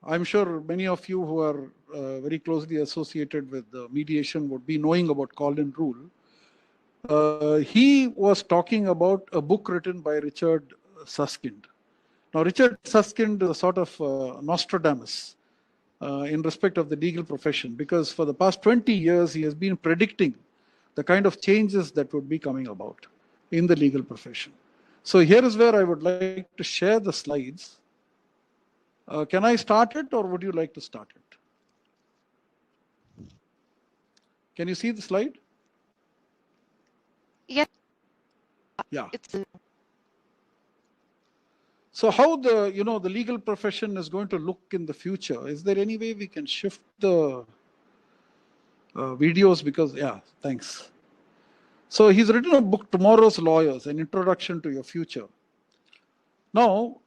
I'm sure many of you who are very closely associated with mediation would be knowing about call-in rule. He was talking about a book written by Richard Susskind. Now, Richard Susskind is a sort of Nostradamus in respect of the legal profession, because for the past 20 years, he has been predicting the kind of changes that would be coming about in the legal profession. So here is where I would like to share the slides. Can I start it, or would you like to start it? Can you see the slide? Yes. Yeah. It's So how the legal profession is going to look in the future? Is there any way we can shift the videos? Because thanks. So he's written a book, Tomorrow's Lawyers: An Introduction to Your Future. Now,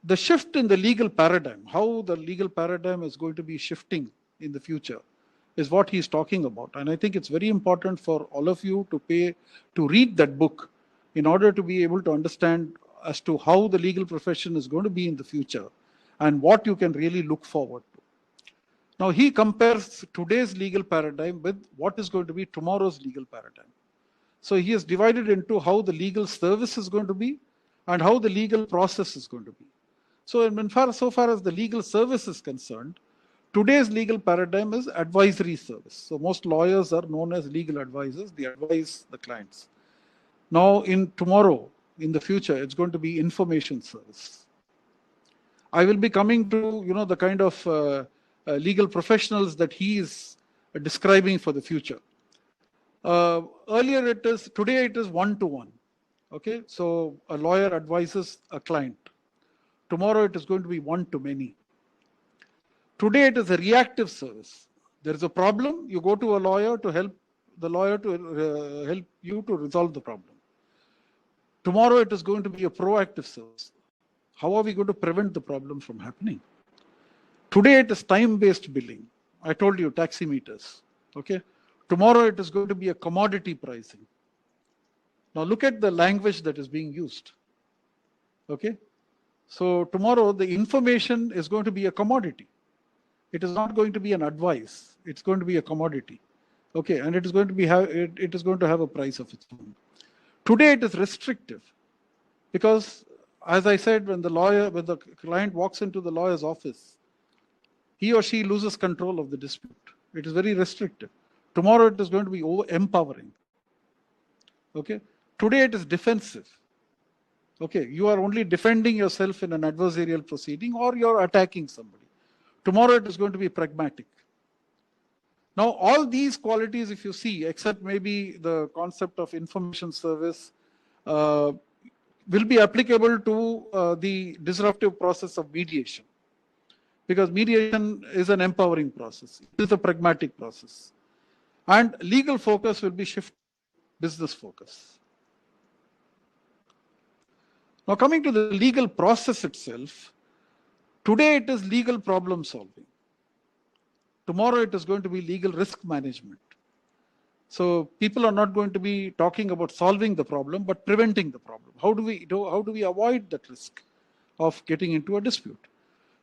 the shift in the legal paradigm, how the legal paradigm is going to be shifting in the future, is what he's talking about. And I think it's very important for all of you to read that book in order to be able to understand as to how the legal profession is going to be in the future and what you can really look forward to. Now, he compares today's legal paradigm with what is going to be tomorrow's legal paradigm. So he has divided into how the legal service is going to be and how the legal process is going to be. So so far as the legal service is concerned, today's legal paradigm is advisory service. So most lawyers are known as legal advisors. They advise the clients. Now in the future, it's going to be information service. I will be coming to, the kind of legal professionals that he is describing for the future. Today it is one-to-one. Okay, so a lawyer advises a client. Tomorrow it is going to be one-to-many. Today it is a reactive service. There is a problem, you go to a lawyer to help the lawyer to help you to resolve the problem. Tomorrow it is going to be a proactive service. How are we going to prevent the problem from happening? Today it is time-based billing. I told you, taximeters. Okay. Tomorrow it is going to be a commodity pricing. Now look at the language that is being used. Okay. So tomorrow the information is going to be a commodity. It is not going to be an advice. It's going to be a commodity. Okay, and it is going to have a price of its own. Today it is restrictive, because as I said, when the client walks into the lawyer's office, he or she loses control of the dispute. It is very restrictive. Tomorrow it is going to be empowering. Okay. Today it is defensive. Okay, you are only defending yourself in an adversarial proceeding, or you're attacking somebody. Tomorrow it is going to be pragmatic. Now, all these qualities, if you see, except maybe the concept of information service, will be applicable to the disruptive process of mediation. Because mediation is an empowering process. It is a pragmatic process. And legal focus will be shifted to business focus. Now, coming to the legal process itself, today it is legal problem solving. Tomorrow it is going to be legal risk management. So people are not going to be talking about solving the problem, but preventing the problem. How do we avoid that risk of getting into a dispute?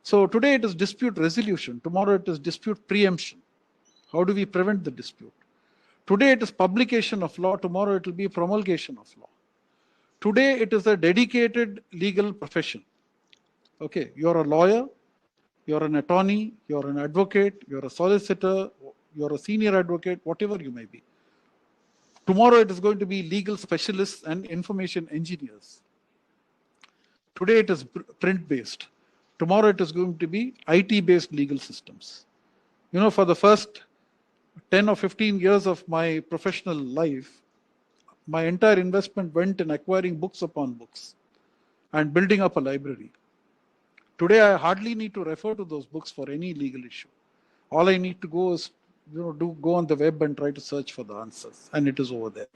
So today it is dispute resolution. Tomorrow it is dispute preemption. How do we prevent the dispute? Today it is publication of law. Tomorrow it will be promulgation of law. Today it is a dedicated legal profession. Okay, you're a lawyer, you're an attorney, you're an advocate, you're a solicitor, you're a senior advocate, whatever you may be. Tomorrow it is going to be legal specialists and information engineers. Today it is print-based. Tomorrow it is going to be IT-based legal systems. You know, for the first 10 or 15 years of my professional life, my entire investment went in acquiring books upon books and building up a library. Today, I hardly need to refer to those books for any legal issue. All I need to go is, go on the web and try to search for the answers, and it is over there.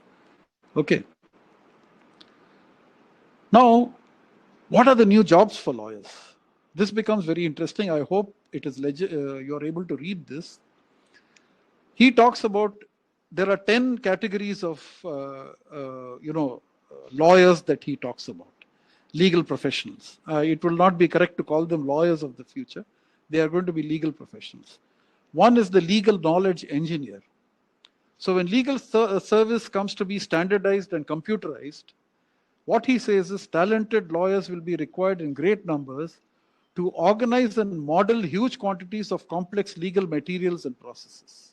Okay. Now, what are the new jobs for lawyers? This becomes very interesting. I hope it is you are able to read this. He talks about there are 10 categories of lawyers that he talks about. Legal professionals. It will not be correct to call them lawyers of the future. They are going to be legal professionals. One is the legal knowledge engineer. So when legal service comes to be standardized and computerized, what he says is talented lawyers will be required in great numbers to organize and model huge quantities of complex legal materials and processes.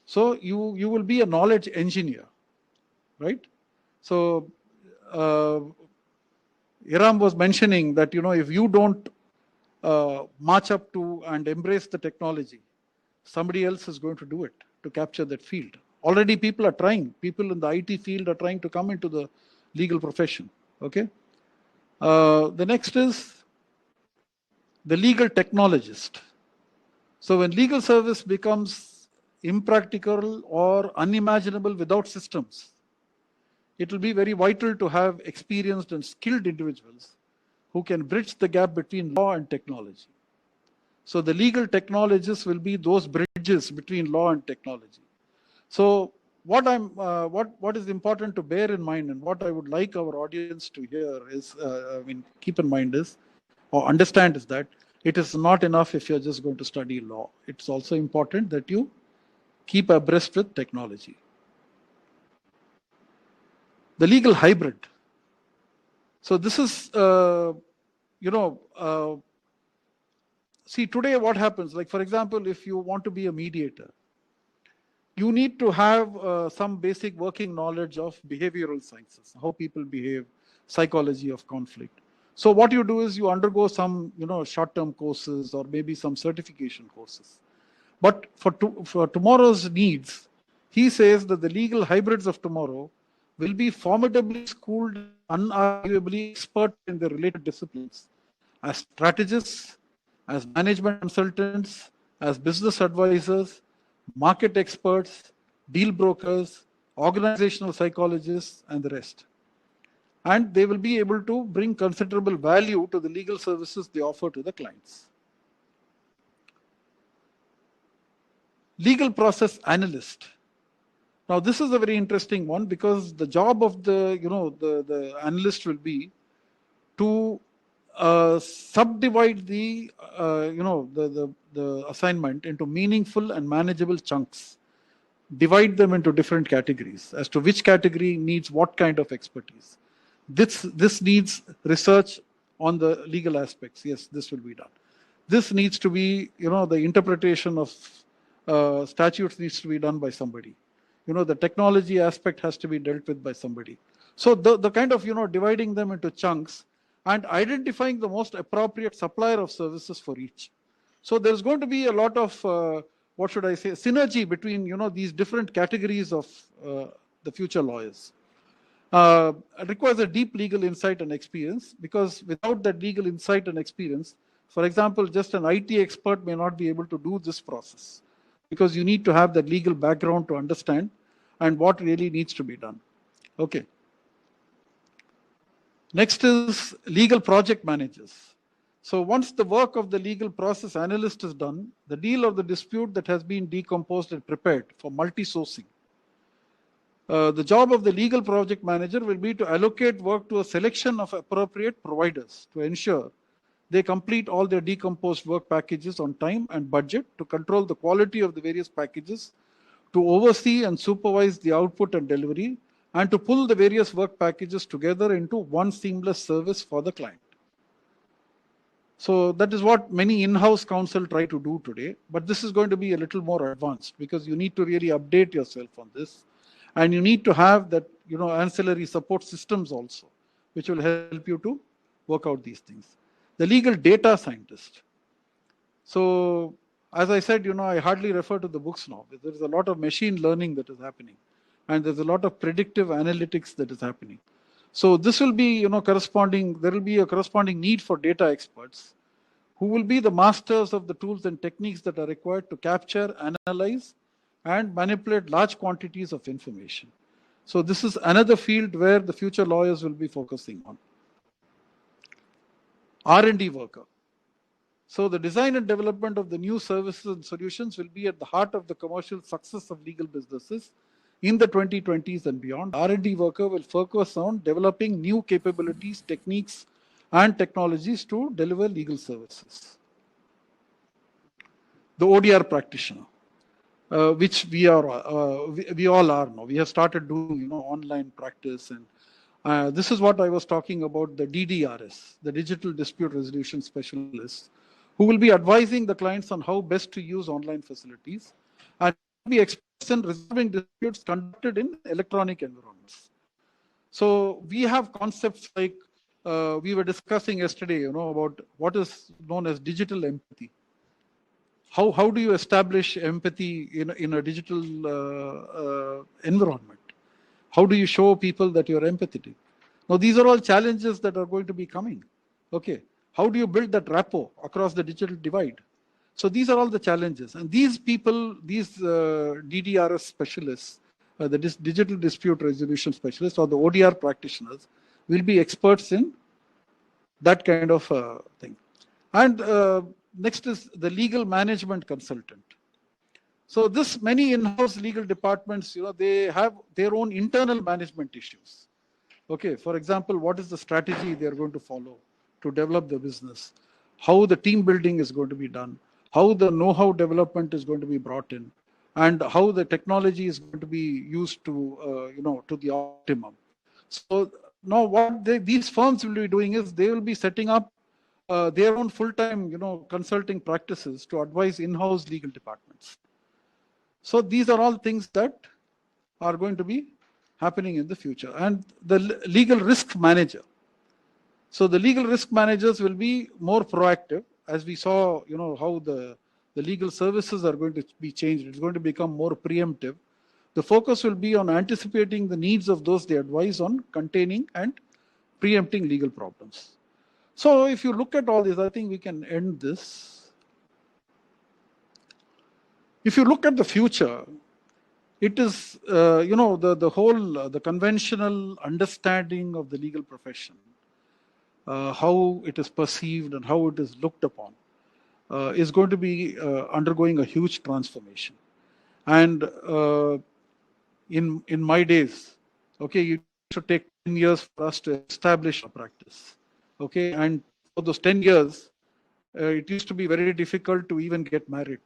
So you will be a knowledge engineer, right? So Iram was mentioning that, if you don't march up to and embrace the technology, somebody else is going to do it to capture that field. Already people are trying. People in the IT field are trying to come into the legal profession. Okay. The next is the legal technologist. So when legal service becomes impractical or unimaginable without systems, it will be very vital to have experienced and skilled individuals who can bridge the gap between law and technology. So the legal technologists will be those bridges between law and technology. So what is important to bear in mind, and what I would like our audience to hear is, keep in mind is, or understand is that it is not enough if you're just going to study law. It's also important that you keep abreast with technology. The legal hybrid. So this is, see today what happens, like for example, if you want to be a mediator, you need to have some basic working knowledge of behavioral sciences, how people behave, psychology of conflict. So what you do is you undergo some, short-term courses or maybe some certification courses. But for tomorrow's needs, he says that the legal hybrids of tomorrow will be formidably schooled, unarguably expert in the related disciplines, as strategists, as management consultants, as business advisors, market experts, deal brokers, organizational psychologists, and the rest. And they will be able to bring considerable value to the legal services they offer to the clients. Legal process analyst. Now, this is a very interesting one, because the job of the analyst will be to subdivide the assignment into meaningful and manageable chunks. Divide them into different categories as to which category needs what kind of expertise. This needs research on the legal aspects. Yes, this will be done. This needs to be, the interpretation of statutes needs to be done by somebody. The technology aspect has to be dealt with by somebody. So the kind of, dividing them into chunks and identifying the most appropriate supplier of services for each. So there's going to be a lot of, synergy between, these different categories of the future lawyers. It requires a deep legal insight and experience, because without that legal insight and experience, for example, just an IT expert may not be able to do this process, because you need to have that legal background to understand and what really needs to be done. Okay. Next is legal project managers. So once the work of the legal process analyst is done, the deal or the dispute that has been decomposed and prepared for multi-sourcing. The job of the legal project manager will be to allocate work to a selection of appropriate providers to ensure they complete all their decomposed work packages on time and budget, to control the quality of the various packages, to oversee and supervise the output and delivery, and to pull the various work packages together into one seamless service for the client. So that is what many in-house counsel try to do today, but this is going to be a little more advanced because you need to really update yourself on this, and you need to have that, ancillary support systems also, which will help you to work out these things. The legal data scientist. So as I said, I hardly refer to the books now. There is a lot of machine learning that is happening, and there's a lot of predictive analytics that is happening. So this will be, there will be a corresponding need for data experts who will be the masters of the tools and techniques that are required to capture, analyze, and manipulate large quantities of information. So this is another field where the future lawyers will be focusing on. R&D worker. So the design and development of the new services and solutions will be at the heart of the commercial success of legal businesses in the 2020s and beyond. R&D worker will focus on developing new capabilities, techniques, and technologies to deliver legal services. The ODR practitioner, which we all are now. We have started doing, online practice, and this is what I was talking about, the DDRS, the Digital Dispute Resolution Specialist, who will be advising the clients on how best to use online facilities and be experts in resolving disputes conducted in electronic environments. So we have concepts like we were discussing yesterday, about what is known as digital empathy. How do you establish empathy in a digital environment? How do you show people that you're empathetic? Now, these are all challenges that are going to be coming. Okay. How do you build that rapport across the digital divide? So these are all the challenges. And these people, these DDRS specialists, the digital dispute resolution specialists or the ODR practitioners will be experts in that kind of thing. And next is the legal management consultant. So this many in-house legal departments, they have their own internal management issues. Okay, for example, what is the strategy they are going to follow to develop the business? How the team building is going to be done? How the know-how development is going to be brought in? And how the technology is going to be used to, to the optimum. So now what these firms will be doing is they will be setting up their own full-time, consulting practices to advise in-house legal departments. So these are all things that are going to be happening in the future. And the legal risk manager. So the legal risk managers will be more proactive, as we saw, how the legal services are going to be changed. It's going to become more preemptive. The focus will be on anticipating the needs of those they advise on containing and preempting legal problems. So if you look at all this, I think we can end this. If you look at the future, it is, the whole, the conventional understanding of the legal profession, how it is perceived and how it is looked upon, is going to be undergoing a huge transformation. And in my days, okay, it should take 10 years for us to establish a practice. Okay, and for those 10 years, it used to be very difficult to even get married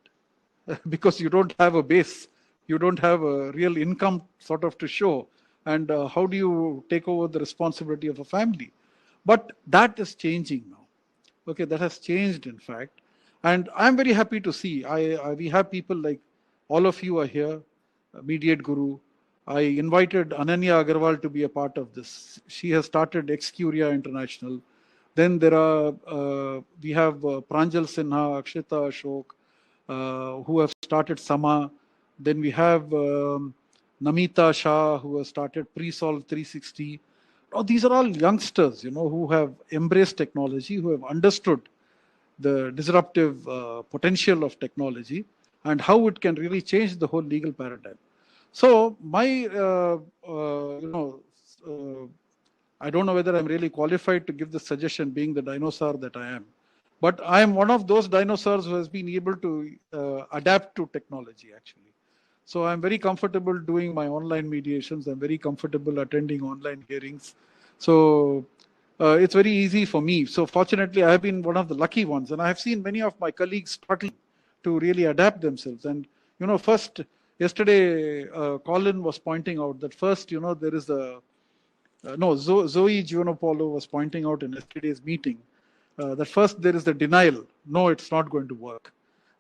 because you don't have a base, you don't have a real income sort of to show, and how do you take over the responsibility of a family? But that is changing now. Okay, that has changed, in fact, and I'm very happy to see. We have people like all of you are here, MediateGuru. I invited Ananya Agarwal to be a part of this. She has started Excuria International. Then there are, we have Pranjal Sinha, Akshita Ashok, who have started Sama. Then we have Namita Shah, who has started Pre-Solve 360. Oh, these are all youngsters, who have embraced technology, who have understood the disruptive potential of technology and how it can really change the whole legal paradigm. So my, I don't know whether I'm really qualified to give the suggestion, being the dinosaur that I am, but I am one of those dinosaurs who has been able to adapt to technology, actually. So I'm very comfortable doing my online mediations. I'm very comfortable attending online hearings. So it's very easy for me. So fortunately, I have been one of the lucky ones, and I have seen many of my colleagues struggling to really adapt themselves. And first yesterday, Colin was pointing out that first, there is a Zoe Giannopolo was pointing out in yesterday's meeting that first there is the denial. No, it's not going to work.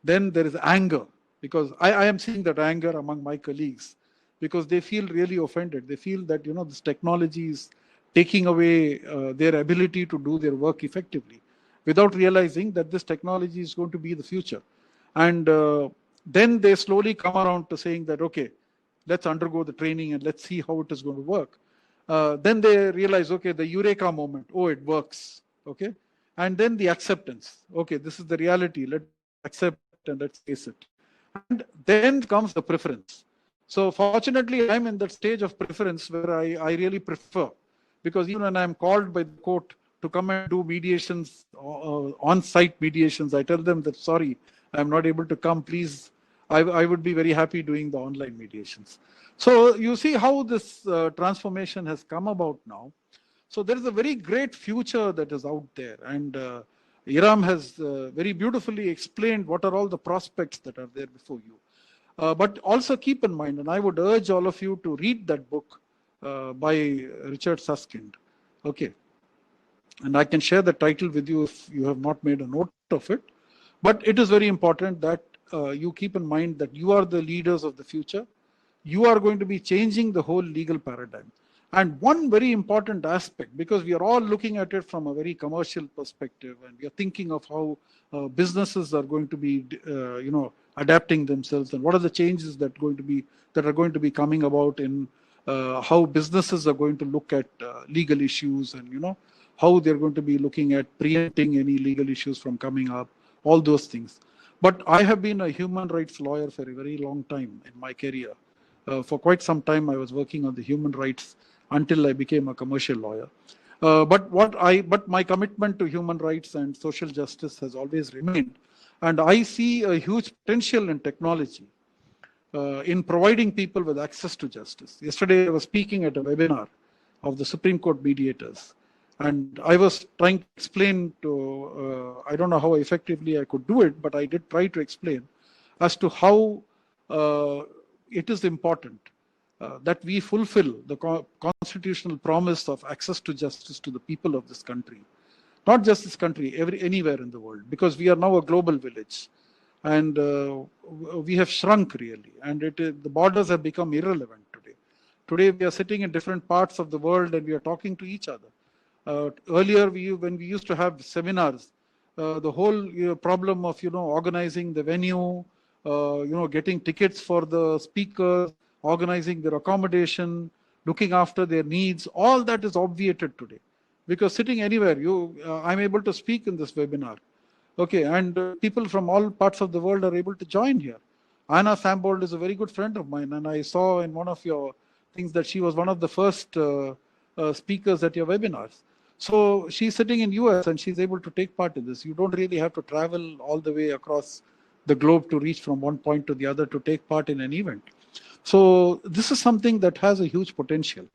Then there is anger, because I am seeing that anger among my colleagues, because they feel really offended. They feel that this technology is taking away their ability to do their work effectively, without realizing that this technology is going to be the future. And then they slowly come around to saying that, okay, let's undergo the training and let's see how it is going to work. Then they realize, okay, the eureka moment, oh, it works, okay? And then the acceptance, okay, this is the reality, let's accept and let's face it. And then comes the preference. So fortunately, I'm in that stage of preference where I really prefer, because even when I'm called by the court to come and do mediations, on-site mediations, I tell them that, sorry, I'm not able to come, please, I would be very happy doing the online mediations. So you see how this transformation has come about now. So there is a very great future that is out there. And Iram has very beautifully explained what are all the prospects that are there before you. But also keep in mind, and I would urge all of you to read that book by Richard Susskind. Okay. And I can share the title with you if you have not made a note of it. But it is very important that you keep in mind that you are the leaders of the future. You are going to be changing the whole legal paradigm. And one very important aspect, because we are all looking at it from a very commercial perspective, and we are thinking of how businesses are going to be, adapting themselves, and what are the changes that are going to be coming about in how businesses are going to look at legal issues, and how they're going to be looking at preempting any legal issues from coming up, all those things. But I have been a human rights lawyer for a very long time in my career. For quite some time, I was working on the human rights until I became a commercial lawyer. But my commitment to human rights and social justice has always remained. And I see a huge potential in technology in providing people with access to justice. Yesterday, I was speaking at a webinar of the Supreme Court mediators. And I was trying to explain to, I don't know how effectively I could do it, but I did try to explain as to how it is important that we fulfill the constitutional promise of access to justice to the people of this country. Not just this country, anywhere in the world, because we are now a global village. And we have shrunk really, and the borders have become irrelevant today. Today we are sitting in different parts of the world and we are talking to each other. Earlier, when we used to have seminars, the whole problem of organizing the venue, getting tickets for the speakers, organizing their accommodation, looking after their needs, all that is obviated today. Because sitting anywhere, I'm able to speak in this webinar. Okay, and people from all parts of the world are able to join here. Anna Sambold is a very good friend of mine, and I saw in one of your things that she was one of the first speakers at your webinars. So she's sitting in US and she's able to take part in this. You don't really have to travel all the way across the globe to reach from one point to the other to take part in an event. So this is something that has a huge potential,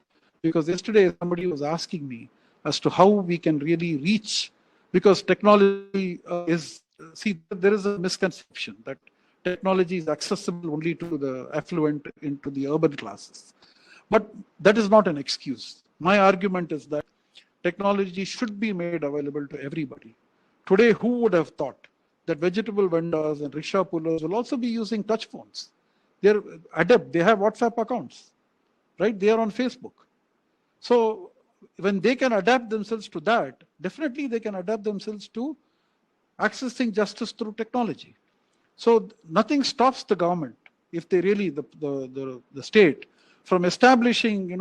because yesterday somebody was asking me as to how we can really reach, because technology there is a misconception that technology is accessible only to the affluent, into the urban classes. But that is not an excuse. My argument is that technology should be made available to everybody. Today, who would have thought that vegetable vendors and rickshaw pullers will also be using touch phones? They're adept, they have WhatsApp accounts, right? They are on Facebook. So when they can adapt themselves to that, definitely they can adapt themselves to accessing justice through technology. So nothing stops the government, if they really, the state, from establishing,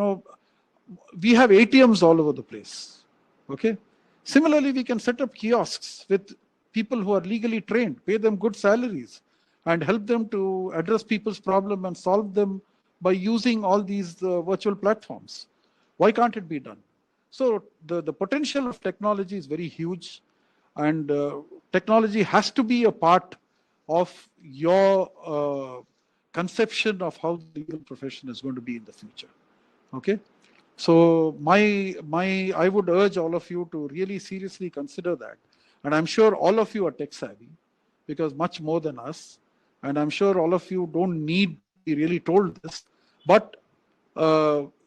we have ATMs all over the place. Okay. Similarly, we can set up kiosks with people who are legally trained, pay them good salaries, and help them to address people's problem and solve them by using all these virtual platforms. Why can't it be done? So the potential of technology is very huge, and technology has to be a part of your conception of how the legal profession is going to be in the future. Okay, so I would urge all of you to really seriously consider that, and I'm sure all of you are tech savvy, because much more than us, and I'm sure all of you don't need to be really told this, but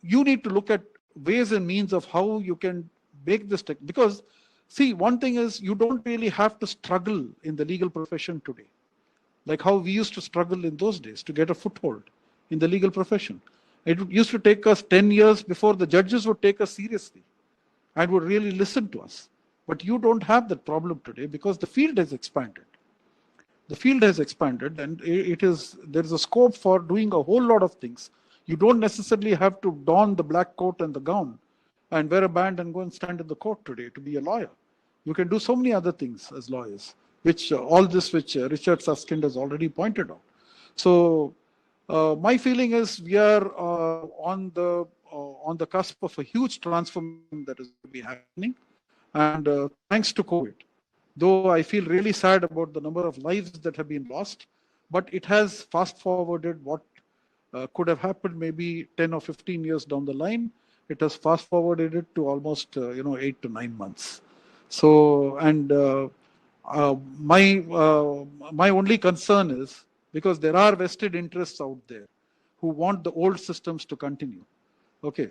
you need to look at ways and means of how you can make this tech. Because see, one thing is, you don't really have to struggle in the legal profession today, like how we used to struggle in those days to get a foothold in the legal profession. It used to take us 10 years before the judges would take us seriously and would really listen to us. But you don't have that problem today, because the field has expanded. The field has expanded, and there is a scope for doing a whole lot of things. You don't necessarily have to don the black coat and the gown and wear a band and go and stand in the court today to be a lawyer. You can do so many other things as lawyers, which Richard Susskind has already pointed out. So my feeling is we are on the cusp of a huge transformation that is going to be happening, and thanks to COVID. Though I feel really sad about the number of lives that have been lost, but it has fast forwarded what could have happened maybe 10 or 15 years down the line. It has fast forwarded it to almost 8 to 9 months. So, and my only concern is, because there are vested interests out there who want the old systems to continue, okay,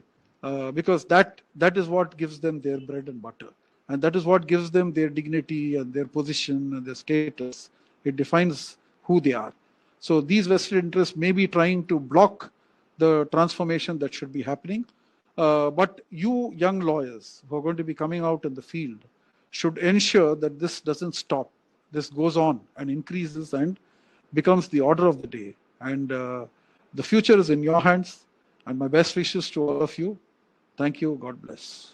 because that is what gives them their bread and butter, and that is what gives them their dignity and their position and their status. It defines who they are. So these vested interests may be trying to block the transformation that should be happening. But you young lawyers who are going to be coming out in the field should ensure that this doesn't stop. This goes on and increases and becomes the order of the day. And the future is in your hands. And my best wishes to all of you. Thank you. God bless.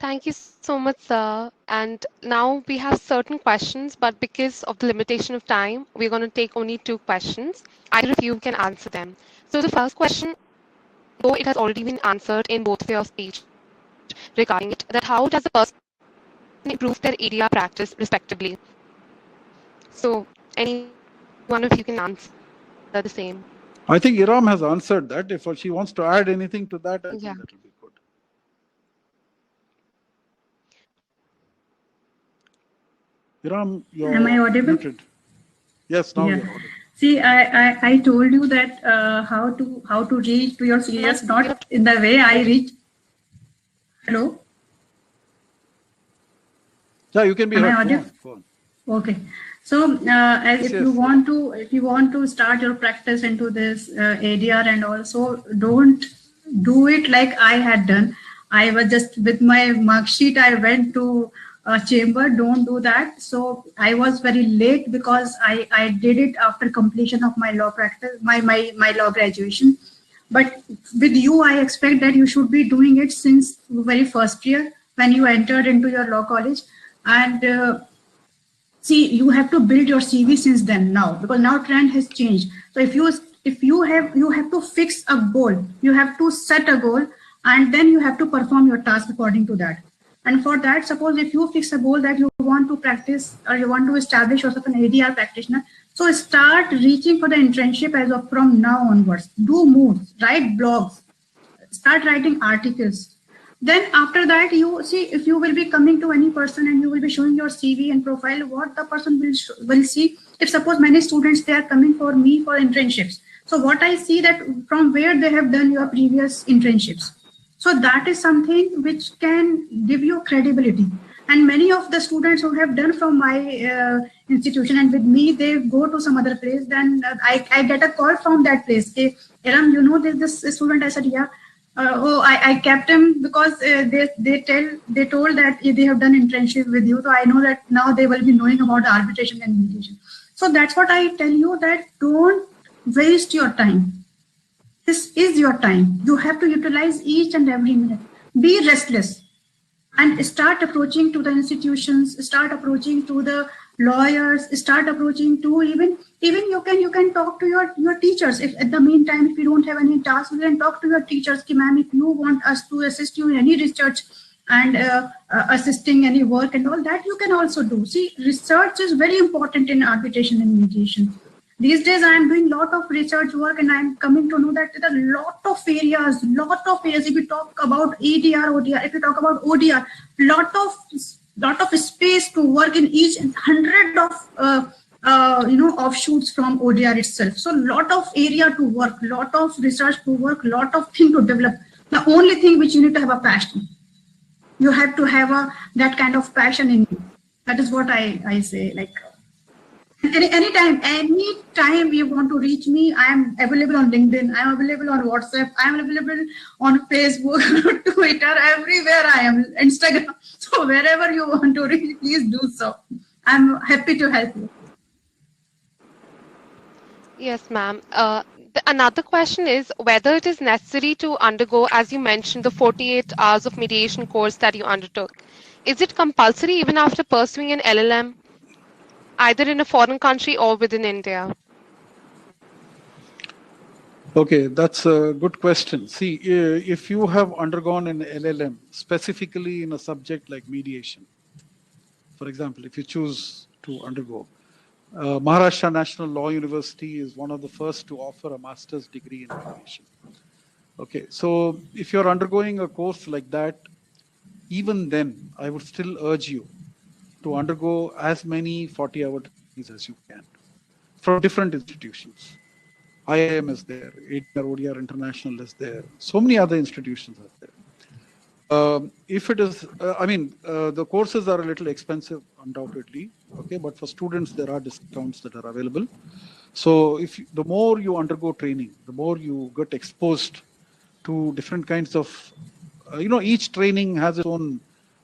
Thank you so much, sir. And now we have certain questions, but because of the limitation of time, we're going to take only 2 questions. Either of you can answer them. So the first question, though it has already been answered in both of your speech regarding it, that how does a person improve their ADR practice respectively? So any one of you can answer the same. I think Iram has answered that. If she wants to add anything to that, I think that will be good. Iram, you're Am I audible? muted. Yes, now you're audible. See, I told you that how to reach to your seniors, not in the way I reach. Hello? Yeah, you can be heard. Go on. Okay. So if you want to start your practice into this ADR, and also don't do it like I had done. I was just with my mark sheet, I went to chamber. Don't do that. So I was very late because I did it after completion of my law practice, my law graduation. But with you, I expect that you should be doing it since very first year when you entered into your law college. And see, you have to build your CV since then now, because now trend has changed. So if you have to fix a goal, you have to set a goal, and then you have to perform your task according to that. And for that, suppose if you fix a goal that you want to practice or you want to establish yourself an ADR practitioner, so start reaching for the internship as of from now onwards. Do moves, write blogs, start writing articles. Then after that, you see, if you will be coming to any person and you will be showing your CV and profile, what the person will see. If suppose many students, they are coming for me for internships. So what I see that from where they have done your previous internships. So that is something which can give you credibility. And many of the students who have done from my institution and with me, they go to some other place. Then I get a call from that place. Hey, Iram, you know this student? I said, yeah. I kept him because they told that they have done internship with you. So I know that now they will be knowing about the arbitration and mediation. So that's what I tell you, that don't waste your time. This is your time. You have to utilize each and every minute. Be restless and start approaching to the institutions, start approaching to the lawyers, start approaching to even you can talk to your teachers. If at the meantime, if you don't have any tasks, you can talk to your teachers. Ma'am, if you want us to assist you in any research and assisting any work and all that, you can also do. See, research is very important in arbitration and mediation. These days I am doing lot of research work and I am coming to know that there are lot of areas. If you talk about ADR, ODR, if you talk about ODR, lot of space to work in each hundred of offshoots from ODR itself. So lot of area to work, lot of research to work, lot of thing to develop. The only thing which you need to have a passion. You have to have that kind of passion in you. That is what I say. Like anytime you want to reach me, I am available on LinkedIn. I am available on WhatsApp. I am available on Facebook, Twitter, everywhere I am, Instagram. So wherever you want to reach, please do so. I'm happy to help you. Yes, ma'am. Another question is whether it is necessary to undergo, as you mentioned, the 48 hours of mediation course that you undertook. Is it compulsory even after pursuing an LLM, either in a foreign country or within India? Okay, that's a good question. See, if you have undergone an LLM, specifically in a subject like mediation, for example, if you choose to undergo, Maharashtra National Law University is one of the first to offer a master's degree in mediation. Okay, so if you're undergoing a course like that, even then, I would still urge you to undergo as many 40-hour trainings as you can from different institutions. IIAM is there, ADR, ODR International is there, so many other institutions are there. If it is, the courses are a little expensive, undoubtedly, okay, but for students, there are discounts that are available. So the more you undergo training, the more you get exposed to different kinds of, each training has its own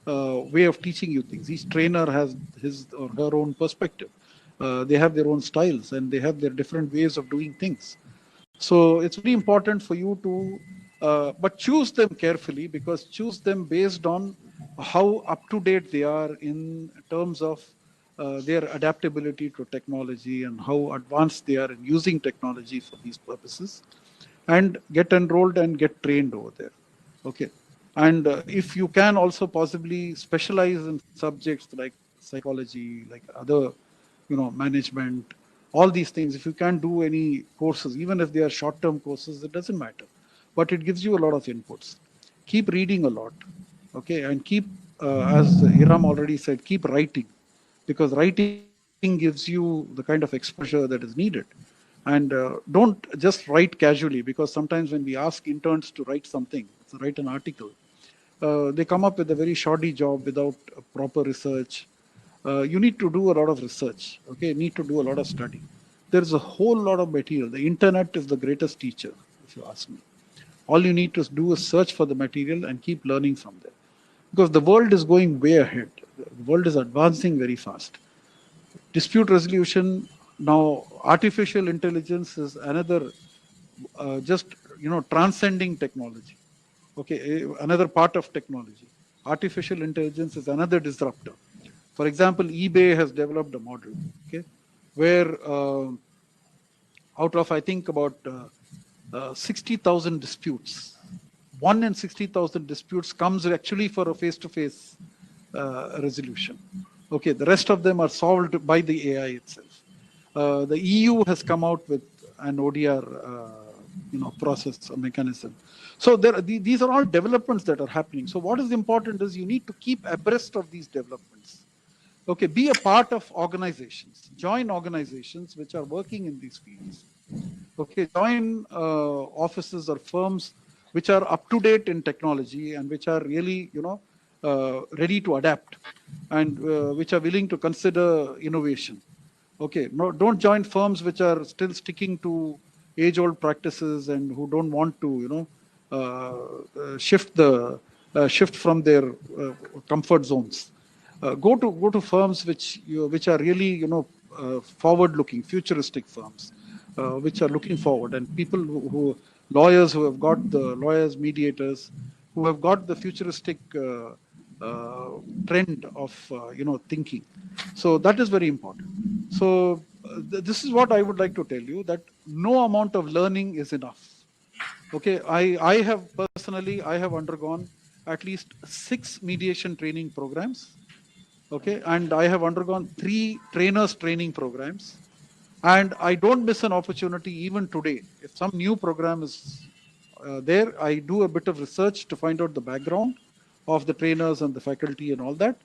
way of teaching you things. Each trainer has his or her own perspective. They have their own styles and they have their different ways of doing things. So it's very important for you to, but choose them carefully, because choose them based on how up to date they are in terms of their adaptability to technology and how advanced they are in using technology for these purposes, and get enrolled and get trained over there. Okay. And if you can also possibly specialize in subjects like psychology, like other, management, all these things, if you can't do any courses, even if they are short-term courses, it doesn't matter. But it gives you a lot of inputs. Keep reading a lot, okay? And keep, as Iram already said, keep writing, because writing gives you the kind of exposure that is needed. And don't just write casually, because sometimes when we ask interns to write something, to write an article, they come up with a very shoddy job without proper research. You need to do a lot of research, okay? You need to do a lot of study. There's a whole lot of material. The internet is the greatest teacher, if you ask me. All you need to do is search for the material and keep learning from there. Because the world is going way ahead. The world is advancing very fast. Dispute resolution, now artificial intelligence is another, just, transcending technology. Okay, another part of technology. Artificial intelligence is another disruptor. For example, eBay has developed a model, okay, where out of, I think, about 60,000 disputes, 1 in 60,000 disputes comes actually for a face-to-face resolution. Okay, the rest of them are solved by the AI itself. The EU has come out with an ODR, process, a mechanism. So these are all developments that are happening. So what is important is you need to keep abreast of these developments. Okay, be a part of organizations, join organizations which are working in these fields. Okay, join offices or firms which are up to date in technology and which are really, ready to adapt, and which are willing to consider innovation. Okay, no, don't join firms which are still sticking to age-old practices and who don't want to, shift from their comfort zones. Go to firms which are really, forward-looking, futuristic firms, which are looking forward, and people who lawyers who have got the lawyers, mediators, who have got the futuristic trend of thinking. So that is very important. So this is what I would like to tell you, that no amount of learning is enough. Okay, I have personally, I have undergone at least 6 mediation training programs. Okay, and I have undergone 3 trainers training programs. And I don't miss an opportunity even today. If some new program is there, I do a bit of research to find out the background of the trainers and the faculty and all that.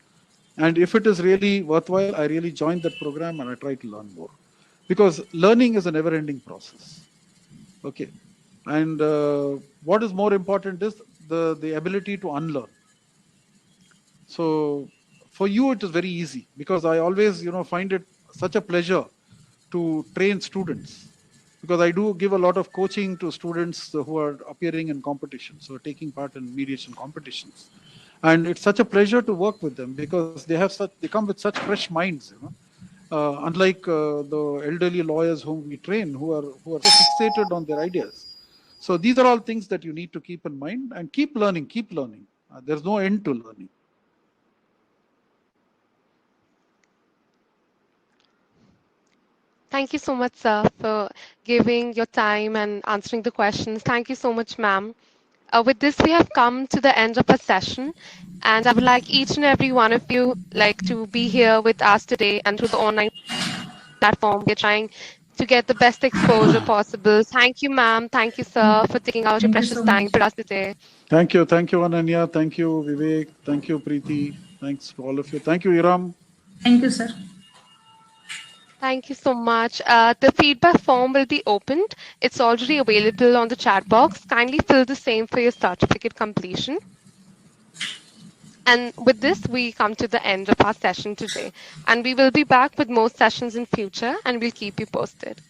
And if it is really worthwhile, I really join that program and I try to learn more. Because learning is a never-ending process. Okay. And what is more important is the ability to unlearn. So for you, it is very easy because I always, find it such a pleasure to train students, because I do give a lot of coaching to students who are appearing in competitions, so taking part in mediation competitions. And it's such a pleasure to work with them because they come with such fresh minds, unlike the elderly lawyers whom we train who are so fixated on their ideas. So these are all things that you need to keep in mind and keep learning, keep learning. There's no end to learning. Thank you so much, sir, for giving your time and answering the questions. Thank you so much, ma'am. With this, we have come to the end of our session, and I would like each and every one of you to be here with us today and through the online platform. We're trying to get the best exposure possible. Thank you, ma'am. Thank you, sir, for taking out your Thank you precious so time much. for us today. Thank you, Ananya. Thank you, Vivek. Thank you, Preeti. Thanks to all of you. Thank you, Iram. Thank you, sir. Thank you so much. The feedback form will be opened. It's already available on the chat box. Kindly fill the same for your certificate completion. And with this, we come to the end of our session today. And we will be back with more sessions in future, and we'll keep you posted.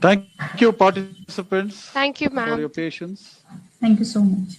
Thank you, participants, Thank you, for ma'am. your patience. Thank you so much.